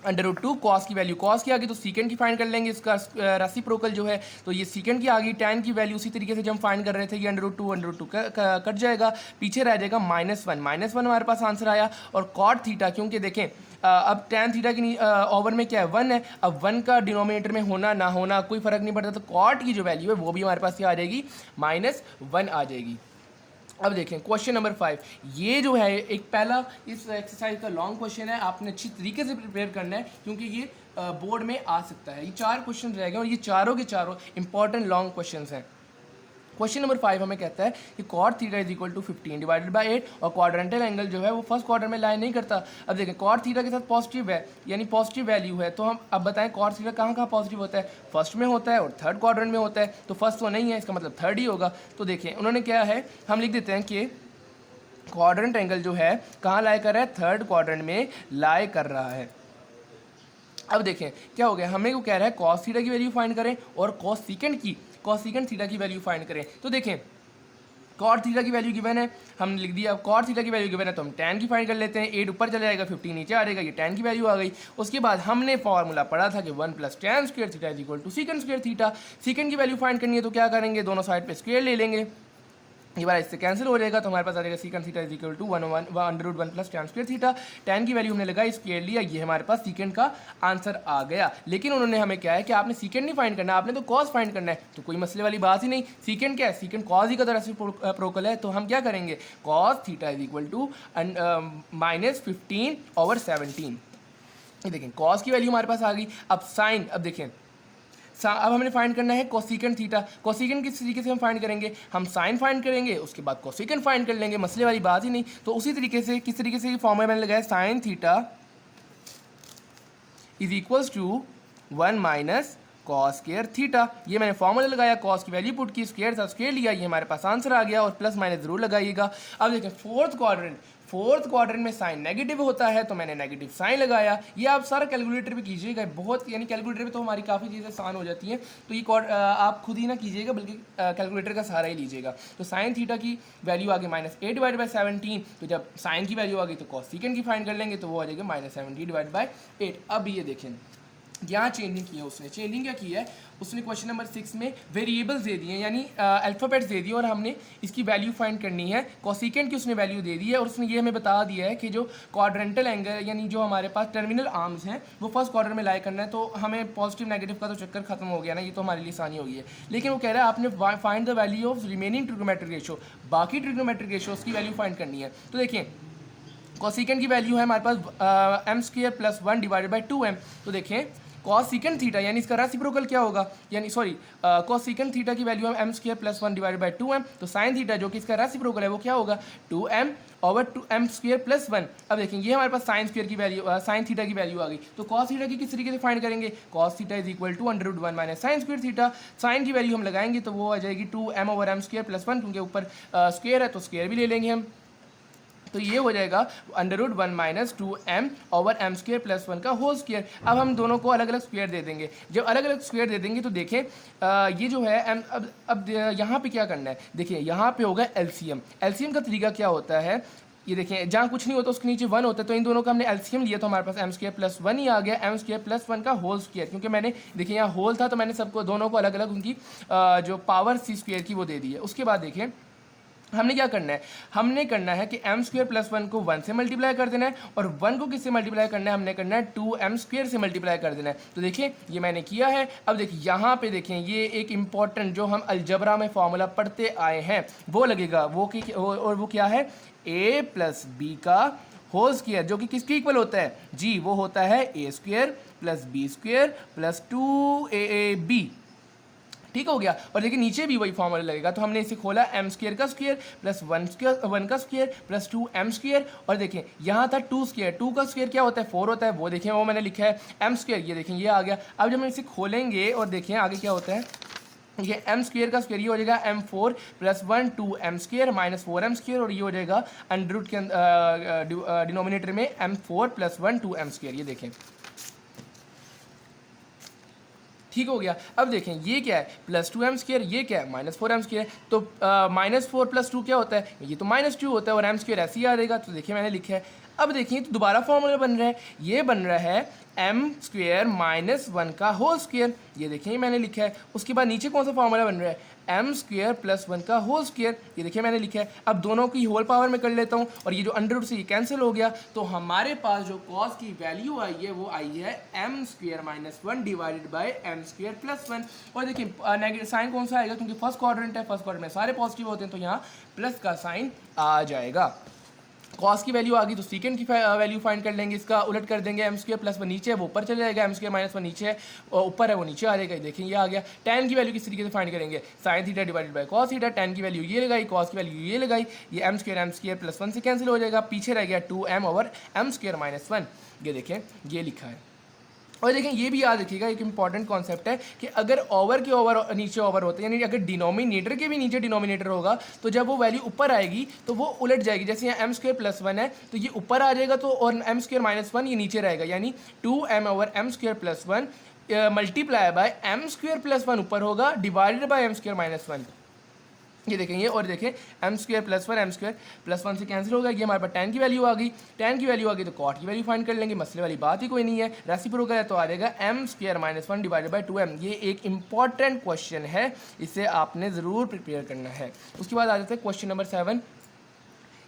Speaker 1: अंडर रूट 2 कॉस की वैल्यू, कॉस की आ गई तो सीकेंड की फाइंड कर लेंगे, इसका रेसिप्रोकल जो है तो ये सीकेंड की आ गई, टैन की वैल्यू उसी तरीके से जब हम फाइंड कर रहे थे, ये अंडर रूट 2 कट जाएगा, पीछे रह जाएगा -1 हमारे पास आंसर आया। और कॉट थीटा, क्योंकि देखें अब टैन थीटा की ओवर में क्या है 1 है, अब 1 का डिनोमिनेटर में होना ना होना कोई फर्क नहीं पड़ता, तो कॉट की जो वैल्यू है वो भी हमारे पास क्या आ जाएगी -1 आ जाएगी। अब देखें क्वेश्चन नंबर 5, ये जो है एक पहला इस एक्सरसाइज का लॉन्ग क्वेश्चन है, आपने अच्छी तरीके से प्रिपेयर करना है क्योंकि ये बोर्ड में आ सकता है। ये 4 क्वेश्चन रह गए और ये चारों के चारों इंपॉर्टेंट लॉन्ग क्वेश्चन हैं। क्वेश्चन नंबर 5 हमें कहता है कि cot theta is equal to 15 divided by 8, और क्वाड्रेंटल एंगल जो है वो फर्स्ट क्वार्टर में लाई नहीं करता। अब देखें कॉट थीटा के साथ पॉजिटिव है यानी पॉजिटिव वैल्यू है, तो हम अब बताएं कॉट थीटा कहाँ कहाँ पॉजिटिव होता है, फर्स्ट में होता है और थर्ड क्वाड्रेंट में होता है, तो फर्स्ट तो नहीं है, इसका मतलब थर्ड ही होगा। तो देखें उन्होंने क्या है, हम लिख देते हैं कि क्वाड्रेंट एंगल जो है कहाँ लाई कर रहा है, थर्ड क्वाड्रेंट में लाई कर रहा है। अब देखें क्या हो गया, हमें को कह रहा है कॉस थीटा की वैल्यू फाइंड करें और कॉस सेकंड थीटा की वैल्यू फाइंड करें। तो देखें कॉट थीटा की वैल्यू गिवन है, हमने लिख दिया, अब कॉट थीटा की वैल्यू गिवन है तो हम टैन की फाइंड कर लेते हैं, 8 ऊपर चला जाएगा 15 नीचे आ जाएगा, ये टैन की वैल्यू आ गई। उसके बाद हमने फॉर्मूला पढ़ा था कि 1 + tan square theta is equal to secant square theta, secant की वैल्यू फाइंड करनी है तो क्या करेंगे, दोनों साइड पे स्क्वायर ले लेंगे, ये बार इससे कैंसिल हो जाएगा, तो हमारे पास आ जाएगा secant theta is equal to 1/1 + tan square theta, tan की वैल्यू हमने लगाई स्क्वायर लिया, ये हमारे पास सीकेंड का आंसर आ गया। लेकिन उन्होंने हमें क्या है कि आपने सीकेंड नहीं फाइंड करना, आपने तो कॉस फाइंड करना है, तो कोई मसले वाली बात ही नहीं। सीकेंड क्या है, सीकेंड कॉस ही का तरह से प्रोकल है, तो हम क्या करेंगे, cos theta is equal to -15/17। ये देखें कॉस की वैल्यू हमारे पास आ गई। अब साइन, अब देखें अब हमने फाइंड करना है कोसेकेंड थीटा, कोसेकेंड किस तरीके से हम फाइंड करेंगे, हम साइन फाइंड करेंगे उसके बाद कोसेकेंड फाइंड कर लेंगे, मसले वाली बात ही नहीं। तो उसी तरीके से किस तरीके से फॉर्मूला मैंने लगाया, sine theta is equals to 1 minus cos square theta, ये मैंने फॉर्मूला लगाया, कॉस की वैल्यू पुट की, स्क्वायर था स्क्वायर लिया, ये हमारे पास आंसर आ गया, और प्लस माइनस जरूर लगाइएगा। अब देखें फोर्थ क्वाड्रेंट में साइन नेगेटिव होता है तो मैंने नेगेटिव साइन लगाया, ये आप सारा कैलकुलेटर पे कीजिएगा, बहुत यानी कैलकुलेटर पे तो हमारी काफ़ी चीज़ें आसान हो जाती हैं, तो ये आप खुद ही ना कीजिएगा बल्कि कैलकुलेटर का सहारा ही लीजिएगा। तो साइन थीटा की वैल्यू आ गई -8/17, तो जब साइन की वैल्यू आ गई तो कॉस सेकंड की फाइंड कर लेंगे, तो वो आ जाएगा -70/8। अब ये देखें यहाँ चेंजिंग की है उसने, चेंजिंग क्या की है उसने, क्वेश्चन नंबर 6 में वेरिएबल्स दे दिए यानी अल्फ़ाबेट्स दे दिए, और हमने इसकी वैल्यू फाइंड करनी है, कोसेकेंड की उसने वैल्यू दे दी है, और उसने ये हमें बता दिया है कि जो क्वाड्रेंटल एंगल यानी जो हमारे पास टर्मिनल आर्म्स हैं वो फर्स्ट क्वाड्रेंट में लाई करना है, तो हमें पॉजिटिव नेगेटिव का तो चक्कर खत्म हो गया ना, ये तो हमारे लिए आसानी हो गई है। लेकिन वो कह रहा है आपने find the value of remaining trigonometric ratio, बाकी ट्रिग्नोमेट्रिक रेशो उसकी वैल्यू फाइंड करनी है। तो देखिए कोसेकेंड की वैल्यू है हमारे पास m² + 1 डिवाइडेड बाई 2m, तो देखें कॉस सेकंड थीटा यानी इसका रेसिप्रोकल क्या होगा, यानी सॉरी कॉस सेकंड थीटा की वैल्यू है m² + 1 डिवाइडेड बाई 2m, तो साइन थीटा जो कि इसका रेसिप्रोकल है वो क्या होगा 2m/2m² + 1। अब देखें ये हमारे पास साइन स्क्वायर की वैल्यू साइन थीटा की वैल्यू आ गई, तो कॉस थीटा की किस तरीके से फाइंड करेंगे, cos theta is equal to √1 minus sine square theta, sine की वैल्यू हम लगाएंगे तो वो आ जाएगी 2m/m² + 1, क्योंकि ऊपर स्क्वायर है तो स्क्वायर भी ले लेंगे हम, तो ये हो जाएगा √1 माइनस 2m/m² + 1 का होल स्क्वायर। अब हम दोनों को अलग अलग स्क्वायर दे देंगे, जब अलग अलग स्क्वायर दे देंगे तो देखें ये जो है अब यहाँ पे क्या करना है, देखिए यहाँ पे होगा एलसीएम। एलसीएम का तरीका क्या होता है, ये देखें जहाँ कुछ नहीं होता उसके नीचे 1 होता है, तो इन दोनों का हमने एलसीएम लिया तो हमारे पास m² + 1 ही आ गया, m² + 1 का होल स्क्वायर, क्योंकि मैंने देखिए यहाँ होल था तो मैंने सबको दोनों को अलग अलग उनकी जो पावर c² की वो दे दी है। उसके बाद देखें हमने क्या करना है, हमने करना है कि एम स्क्वेयर प्लस 1 को 1 से मल्टीप्लाई कर देना है और 1 को किससे मल्टीप्लाई करना है, हमने करना है 2m स्क्वेयर से मल्टीप्लाई कर देना है। तो देखिए ये मैंने किया है। अब देखिए यहाँ पे देखें ये एक इंपॉर्टेंट जो हम अलजबरा में फॉर्मूला पढ़ते आए हैं वो लगेगा, और वो क्या है, a प्लस बी का होल स्क्वेयर, जो कि किसके इक्वल होता है जी, वो होता है A square plus B square plus 2ab। ठीक हो गया। और देखिए नीचे भी वही फॉर्मूला लगेगा, तो हमने इसे खोला एम स्क्वेयर का स्क्वेयर प्लस 1 का स्क्वेयर प्लस 2m स्क्वेयर, और देखिए यहाँ था 2 स्क्वेयर, 2 का स्क्वेयर क्या होता है 4 होता है, वो देखें वो मैंने लिखा है m स्क्वेयर, ये देखें ये आ गया। अब जब हम इसे खोलेंगे और देखें आगे क्या होता है, ये एम स्क्वेयर का स्क्वेयर ये हो जाएगा m4 plus 1 2m square minus 4m square, और ये हो जाएगा अंडर रूट के डिनोमिनेटर में m4 प्लस 1 2m स्क्वेयर, ये देखें ठीक हो गया। अब देखें ये क्या है प्लस 2m स्क्वेयर, ये क्या है माइनस 4m स्क्वेयर, तो -4 प्लस 2 क्या होता है, ये तो -2 होता है, और m स्क्वेयर ऐसे ही आ रहेगा। तो देखिए मैंने लिखा है। अब देखिए तो दोबारा फॉर्मूला बन रहा है, ये बन रहा है m स्क्वेयर माइनस 1 का होल स्क्वेयर, ये देखिए मैंने लिखा है। उसके बाद नीचे कौन सा फॉर्मूला बन रहा है, m स्क्वेयर प्लस 1 का होल स्क्वेयर, ये देखिए मैंने लिखा है। अब दोनों की होल पावर में कर लेता हूँ, और ये जो अंडर रूट से ये कैंसिल हो गया, तो हमारे पास जो कॉस की वैल्यू आई है वो आई है m square minus 1 divided by m square plus 1। और देखिए नेगेटिव साइन कौन सा आएगा, क्योंकि फर्स्ट क्वाड्रेंट है, फर्स्ट क्वाड्रेंट में सारे पॉजिटिव होते हैं, तो यहाँ प्लस का साइन आ जाएगा। कॉस की वैल्यू आ गई तो सीकेंड की वैल्यू फाइंड कर लेंगे, इसका उलट कर देंगे, एम स्क्वेयर प्लस 1 नीचे है वो ऊपर चले जाएगा, एम स्क्वेयर माइनस 1 नीचे है और ऊपर है वो नीचे आ जाएगा। देखें ये आ गया। टैन की वैल्यू किस तरीके से फाइंड करेंगे, sign theta divided by cos theta, tan की वैल्यू ये लगाई, कॉस की वैल्यू ये लगाई, ये एम स्क्वेयर प्लस 1 से कैंसिल हो जाएगा, पीछे रह गया 2m over M square minus 1। ये देखें ये लिखा है। और देखें ये भी याद रखिएगा, एक इंपॉर्टेंट कॉन्सेप्ट है कि अगर ओवर के ओवर नीचे ओवर होते हैं, यानी अगर डिनोमिनेटर के भी नीचे डिनोमिनेटर होगा, तो जब वो वैल्यू ऊपर आएगी तो वो उलट जाएगी। जैसे यहाँ एम स्क्वेयर प्लस 1 है तो ये ऊपर आ जाएगा, तो और एम स्क्वेयर माइनस 1 ये नीचे रहेगा, यानी 2m over M square plus 1 multiply by M square plus 1 ऊपर होगा divided by M square minus 1। ये देखेंगे और देखें एम स्क्वेयर प्लस 1 से कैंसिल होगा, ये हमारे पास टैन की वैल्यू आ गई। टैन की वैल्यू आ गई तो कॉट की वैल्यू फाइंड कर लेंगे, मसले वाली बात ही कोई नहीं है। रेसिप्रोकल है तो आ जाएगा M square minus 1 divided by 2m। ये एक इंपॉर्टेंट क्वेश्चन है, इसे आपने ज़रूर प्रिपेयर करना है। उसके बाद आ जाता है क्वेश्चन नंबर 7।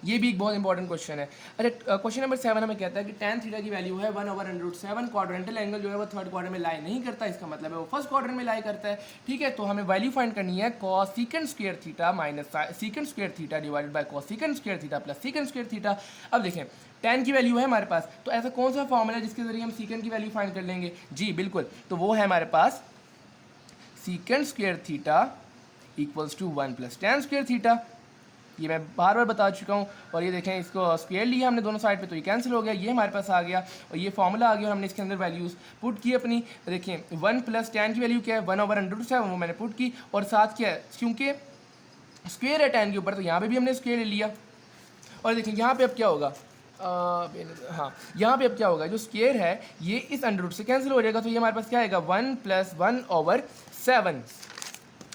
Speaker 1: ये भी एक बहुत इंपॉर्टेंट क्वेश्चन है। अरे क्वेश्चन नंबर 7 हमें कहता है कि tan थीटा की वैल्यू है 1 over under root 7। Quadrantal angle जो है वो थर्ड क्वाड्रेंट में लाई नहीं करता, इसका मतलब है वो फर्स्ट क्वाड्रेंट में लाई करता है। ठीक है, तो हमें वैल्यू फाइंड करनी है cos सीकेंड square theta minus सीकेंड square theta divided by cos सीकेंड square theta plus सीकेंड square theta. अब देखें tan की वैल्यू है हमारे पास, तो ऐसा कौन सा फॉर्मूला है जिसके जरिए हम सीकेंड की वैल्यू फाइंड कर लेंगे, जी बिल्कुल, तो वो है हमारे पास secant square theta equals to 1 plus tan square theta. ये मैं बार बार बता चुका हूँ। और ये देखें इसको स्क्वायर लिया हमने दोनों साइड पे, तो ये कैंसिल हो गया, ये हमारे पास आ गया और ये फॉर्मूला आ गया और हमने इसके अंदर वैल्यूज़ पुट की अपनी। देखें 1 प्लस tan की वैल्यू क्या है 1 ओवर अंडर रूट 7, वो मैंने पुट की, और साथ क्या है क्योंकि स्क्वायर है tan के ऊपर तो यहाँ पे भी हमने स्क्वायर ले लिया। और देखें यहाँ पे अब क्या होगा, हाँ यहाँ पे अब क्या होगा, जो स्क्वायर है ये इस अंडर रूट से कैंसिल हो जाएगा, तो ये हमारे पास क्या आएगा 1 प्लस 1 ओवर 7।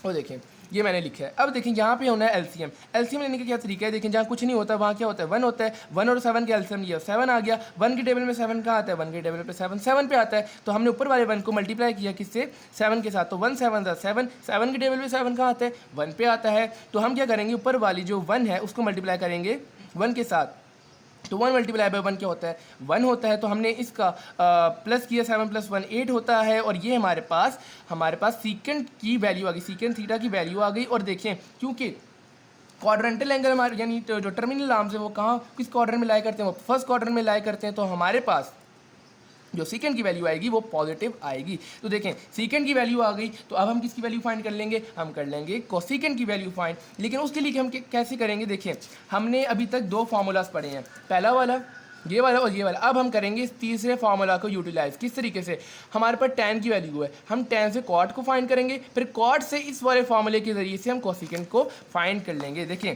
Speaker 1: और देखें ये मैंने लिखा है। अब देखें यहाँ पे होना है एलसीएम। एलसीएम लेने का क्या तरीका है, देखें जहाँ कुछ नहीं होता वहाँ क्या होता है 1 होता है। 1 और 7 के एलसीएम लिया 7 आ गया। 1 के टेबल में 7 कहाँ आता है, 1 के टेबल पे 7 पे आता है, तो हमने ऊपर वाले 1 को मल्टीप्लाई किया किससे 7 के साथ, तो 1 7 7 7 के टेबल में 7 कहाँ आता है 1 पे आता है। तो हम क्या करेंगे ऊपर वाली जो 1 है उसको मल्टीप्लाई करेंगे 1 के साथ, तो 1 मल्टीप्लाई बाई 1 क्या होता है 1 होता है। तो हमने इसका प्लस किया 7 प्लस 1 8 होता है। और ये हमारे पास सीकेंड की वैल्यू आ गई, सीकेंड थीटा की वैल्यू आ गई। और देखें क्योंकि क्वाड्रेंटल एंगल हमारे यानी जो टर्मिनल आर्म्स है वो कहाँ किस क्वाड्रेंट में लाई करते हैं, वो फर्स्ट क्वाड्रेंट में लाई करते हैं, तो हमारे पास जो सीकेंड की वैल्यू आएगी वो पॉजिटिव आएगी। तो देखें सीकेंड की वैल्यू आ गई, तो अब हम किसकी वैल्यू फाइंड कर लेंगे, हम कर लेंगे कोसेकेंड की वैल्यू फाइंड। लेकिन उसके लिए हम कैसे करेंगे, देखें हमने अभी तक 2 फार्मूलाज पढ़े हैं, पहला वाला ये वाला और ये वाला। अब हम करेंगे इस तीसरे फार्मूला को यूटिलाइज। किस तरीके से, हमारे पास tan की वैल्यू है, हम tan से cot को फाइंड करेंगे, फिर cot से इस वाले फार्मूले के जरिए से हम कोसेकेंड को फाइंड कर लेंगे। देखें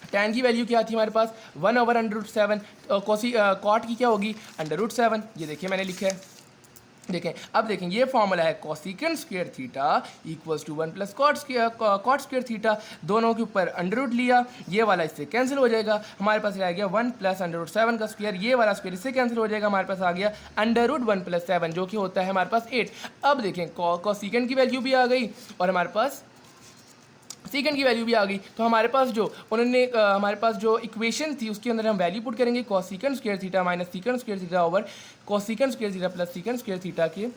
Speaker 1: tan की वैल्यू क्या थी हमारे पास 1 ओवर अंडर रूट 7, कॉट की क्या होगी अंडर रूट 7। ये देखिए मैंने लिखा है। देखें अब देखें ये फॉर्मूला है cosecant square theta equals to 1 plus cot square theta, दोनों के ऊपर अंडर रूट लिया, ये वाला इससे कैंसिल हो जाएगा, हमारे पास रह गया 1 प्लस अंडर रूट 7 का स्क्वायर, ये वाला स्क्वायर इससे कैंसिल हो जाएगा, हमारे पास आ गया अंडर रूट 1 प्लस 7 जो कि होता है हमारे पास 8। अब देखें कोसेकेंड की वैल्यू भी आ गई और हमारे पास सीकेंड की वैल्यू भी आ गई। तो हमारे पास जो हमारे पास जो इक्वेशन थी उसके अंदर हम वैल्यू पुट करेंगे cos सीकेंड square theta minus सीकेंड square theta over cos सीकेंड square theta plus सीकेंड square theta के।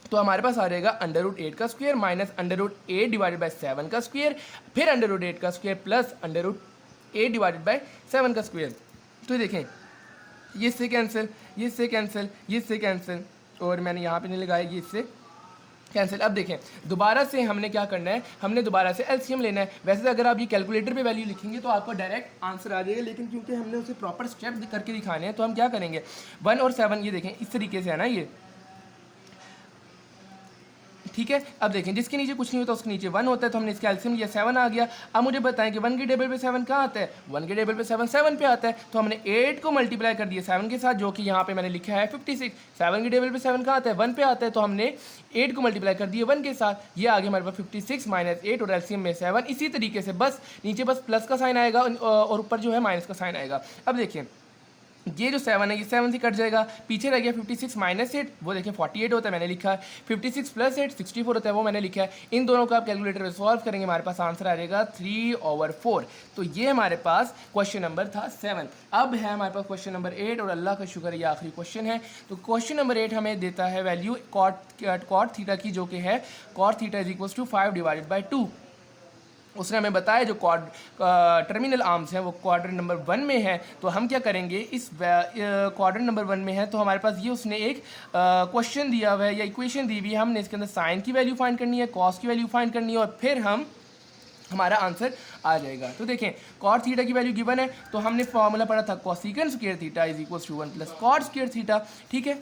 Speaker 1: तो हमारे पास आ जाएगा अंडर रूट 8 का square minus under root 8 divided by 7 का स्क्वायर, फिर अंडर रूट 8 का square plus under root 8 divided by 7 का स्क्वायर। तो देखें ये इससे कैंसिल, ये इससे कैंसिल, ये इससे कैंसिल, और मैंने यहाँ पे नहीं लगाया, ये इससे कैंसिल। अब देखें दोबारा से हमने क्या करना है, हमने दोबारा से एलसीएम लेना है। वैसे तो अगर आप ये कैलकुलेटर पे वैल्यू लिखेंगे तो आपको डायरेक्ट आंसर आ जाएगा, लेकिन क्योंकि हमने उसे प्रॉपर स्टेप करके दिखाने हैं तो हम क्या करेंगे 1 और 7, ये देखें इस तरीके से है ना ये, ठीक है। अब देखें जिसके नीचे कुछ नहीं होता उसके नीचे 1 होता है, तो हमने इसका एलसीएम लिया 7 आ गया। अब मुझे बताएं कि 1 के टेबल पे 7 कहाँ आता है, 1 के टेबल पे 7 पे आता है, तो हमने 8 को मल्टीप्लाई कर दिया 7 के साथ, जो कि यहाँ पे मैंने लिखा है 56। 7 के टेबल पे 7 कहाँ आता है, 1 पे आता है, तो हमने 8 को मल्टीप्लाई कर दिया 1 के साथ, ये आ गया हमारे पास 56 माइनस 8 और एलसीएम में 7। इसी तरीके से बस नीचे बस प्लस का साइन आएगा और ऊपर जो है माइनस का साइन आएगा। अब देखिए ये जो 7 है ये 7 से कट जाएगा, पीछे रह गया 56 माइनस 8, वो देखिए 48 होता है मैंने लिखा है, 56 प्लस 8 64 होता है वो मैंने लिखा है। इन दोनों को आप कैलकुलेटर में सॉल्व करेंगे, हमारे पास आंसर आ जाएगा 3/4। तो ये हमारे पास क्वेश्चन नंबर था 7। अब है हमारे पास क्वेश्चन नंबर 8, और अल्लाह का शुक्र ये आखिरी क्वेश्चन है। तो क्वेश्चन नंबर 8 हमें देता है वैल्यू कॉट थीटा की, जो कि है cot theta is equal to 5 divided by 2। उसने हमें बताया जो टर्मिनल आर्म्स हैं वो क्वाड्रेंट नंबर 1 में है। तो हम क्या करेंगे, इस क्वाड्रेंट नंबर 1 में है तो हमारे पास ये उसने एक क्वेश्चन दिया हुआ है या इक्वेशन दी हुई है, हमने इसके अंदर साइन की वैल्यू फाइंड करनी है, कॉस की वैल्यू फाइंड करनी है, और फिर हमारा आंसर आ जाएगा। तो देखें कॉट थीटा की वैल्यू गिवन है, तो हमने फॉर्मूला पढ़ा था cosecant square theta is equal to 1 plus cot square theta, ठीक है।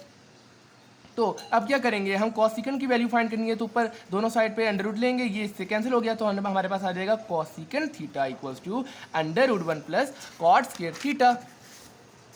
Speaker 1: तो अब क्या करेंगे, हम कॉस सीकेंड की वैल्यू फाइंड करनी है, तो ऊपर दोनों साइड पे अंडर रूट लेंगे, ये इससे कैंसिल हो गया, तो हमारे पास आ जाएगा cosecant theta equals to under root 1 plus cot square theta.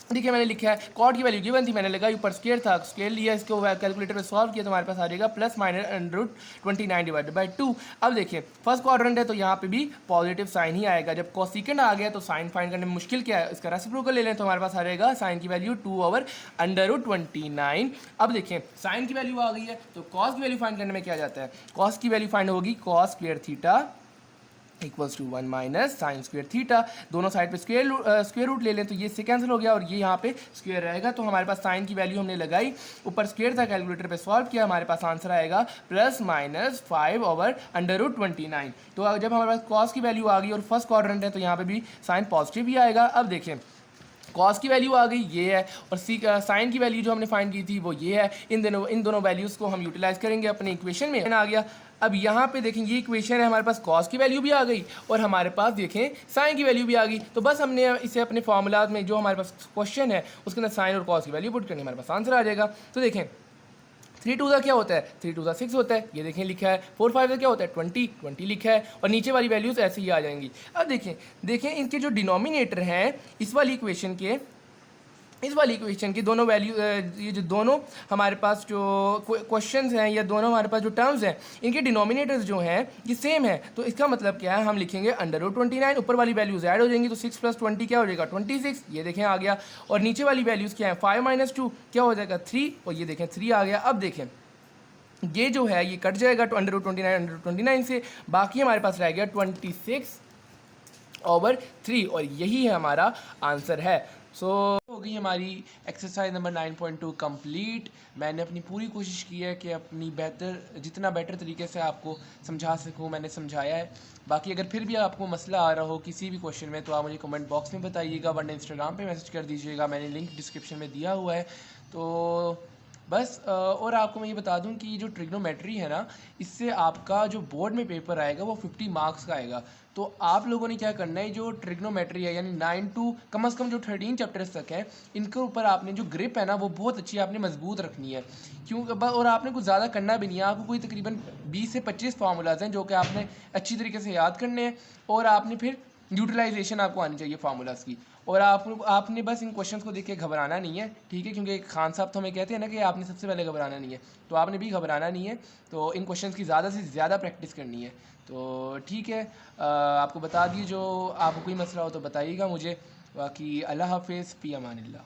Speaker 1: देखिए मैंने लिखा है कॉट की वैल्यू गिवन थी, मैंने लगाई, ऊपर स्क्वायर था, स्क्वायर लिया, इसको कैलकुलेटर में सॉल्व किया, तो हमारे पास आ जाएगा plus minus under root 29 divided by 2। अब देखिए फर्स्ट क्वाड्रेंट है तो यहाँ पे भी पॉजिटिव साइन ही आएगा। जब कॉसिकेंड आ गया तो साइन फाइंड करने में मुश्किल क्या है, इसका रेसिप्रोकल ले लें, तो हमारे पास आ जाएगा साइन की वैल्यू 2/अंडर रूट 29। अब देखिए साइन की वैल्यू आ गई है, तो कॉस की वैल्यू फाइंड करने में क्या जाता है, कॉस की वैल्यू फाइंड होगी cos square theta equals to 1 minus sine square theta. दोनों साइड पे स्क्वायर रूट ले लें, तो ये इससे कैंसिल हो गया और ये यहाँ पे स्क्वायर रहेगा, तो हमारे पास साइन की वैल्यू हमने लगाई, ऊपर स्क्वायर था, कैलकुलेटर पे सॉल्व किया, हमारे पास आंसर आएगा प्लस माइनस 5/अंडर रूट 29। तो जब हमारे पास कॉस की वैल्यू आ गई और फर्स्ट क्वाड्रेंट है तो यहाँ पे भी साइन पॉजिटिव ही आएगा। अब देखें कॉस की वैल्यू आ गई ये है, और साइन की वैल्यू जो हमने फाइंड की थी वो ये है। इन दोनों वैल्यूज़ को हम यूटिलाइज करेंगे अपने इक्वेशन में, आ गया। अब यहाँ पे देखें ये इक्वेशन है, हमारे पास कॉस की वैल्यू भी आ गई और हमारे पास देखें साइन की वैल्यू भी आ गई। तो बस हमने इसे अपने फार्मूलाज में जो हमारे पास क्वेश्चन है उसके अंदर साइन और कॉस की वैल्यू पुट करनी, हमारे पास आंसर आ जाएगा। तो देखें 3 2 क्या होता है, 3 2 6 होता है, ये देखें लिखा है। 4 5 क्या होता है, 20 लिखा है, और नीचे वाली वैल्यूज़ ऐसे ही आ जाएंगी। अब देखें इनके जो डिनोमिनेटर हैं इस वाली इक्वेशन की दोनों वैल्यू, ये जो दोनों हमारे पास जो क्वेश्चंस हैं या दोनों हमारे पास जो टर्म्स हैं इनके डिनोमिनेटर्स जो हैं ये सेम है। तो इसका मतलब क्या है, हम लिखेंगे अंडर रूट 29, ऊपर वाली वैल्यूज ऐड हो जाएंगी, तो 6 + 20 क्या हो जाएगा 26, ये देखें आ गया। और नीचे वाली वैल्यूज़ क्या है, 5 - 2 क्या हो जाएगा 3, और ये देखें 3 आ गया। अब देखें ये जो है ये कट जाएगा तो अंडर रूट 29 से, बाकी हमारे पास रह गया 26/3, और यही है हमारा आंसर है। सो हो गई हमारी एक्सरसाइज नंबर 9.2 कंप्लीट। मैंने अपनी पूरी कोशिश की है कि अपनी जितना बेटर तरीके से आपको समझा सकूं मैंने समझाया है। बाकी अगर फिर भी आपको मसला आ रहा हो किसी भी क्वेश्चन में तो आप मुझे कमेंट बॉक्स में बताइएगा, वरना इंस्टाग्राम पे मैसेज कर दीजिएगा, मैंने लिंक डिस्क्रिप्शन में दिया हुआ है। तो बस और आपको मैं ये बता दूं कि जो ट्रिग्नोमेट्री है ना, इससे आपका जो बोर्ड में पेपर आएगा वो 50 मार्क्स का आएगा। तो आप लोगों ने क्या करना है, जो ट्रिग्नोमेट्री है यानी 9 to कम से कम जो 13 चैप्टर्स तक है इनके ऊपर आपने जो ग्रिप है ना वो बहुत अच्छी आपने मजबूत रखनी है। क्यों, और आपने कुछ ज़्यादा करना भी नहीं है, आपको कोई तकरीबन 20 से 25 फार्मूलाज हैं जो कि आपने अच्छी तरीके से याद करने हैं, और आपने फिर यूटिलाइजेशन आपको आनी चाहिए फार्मूलाज की। और आपने बस इन क्वेश्चंस को देख के घबराना नहीं है, ठीक है, क्योंकि खान साहब तो हमें कहते हैं ना कि आपने सबसे पहले घबराना नहीं है, तो आपने भी घबराना नहीं है। तो इन क्वेश्चंस की ज़्यादा से ज़्यादा प्रैक्टिस करनी है। तो ठीक है, आपको बता दिए, जो आपको कोई मसला हो तो बताइएगा मुझे। बाकी अल्लाह हाफिज़, फ़ी अमानिल्लाह।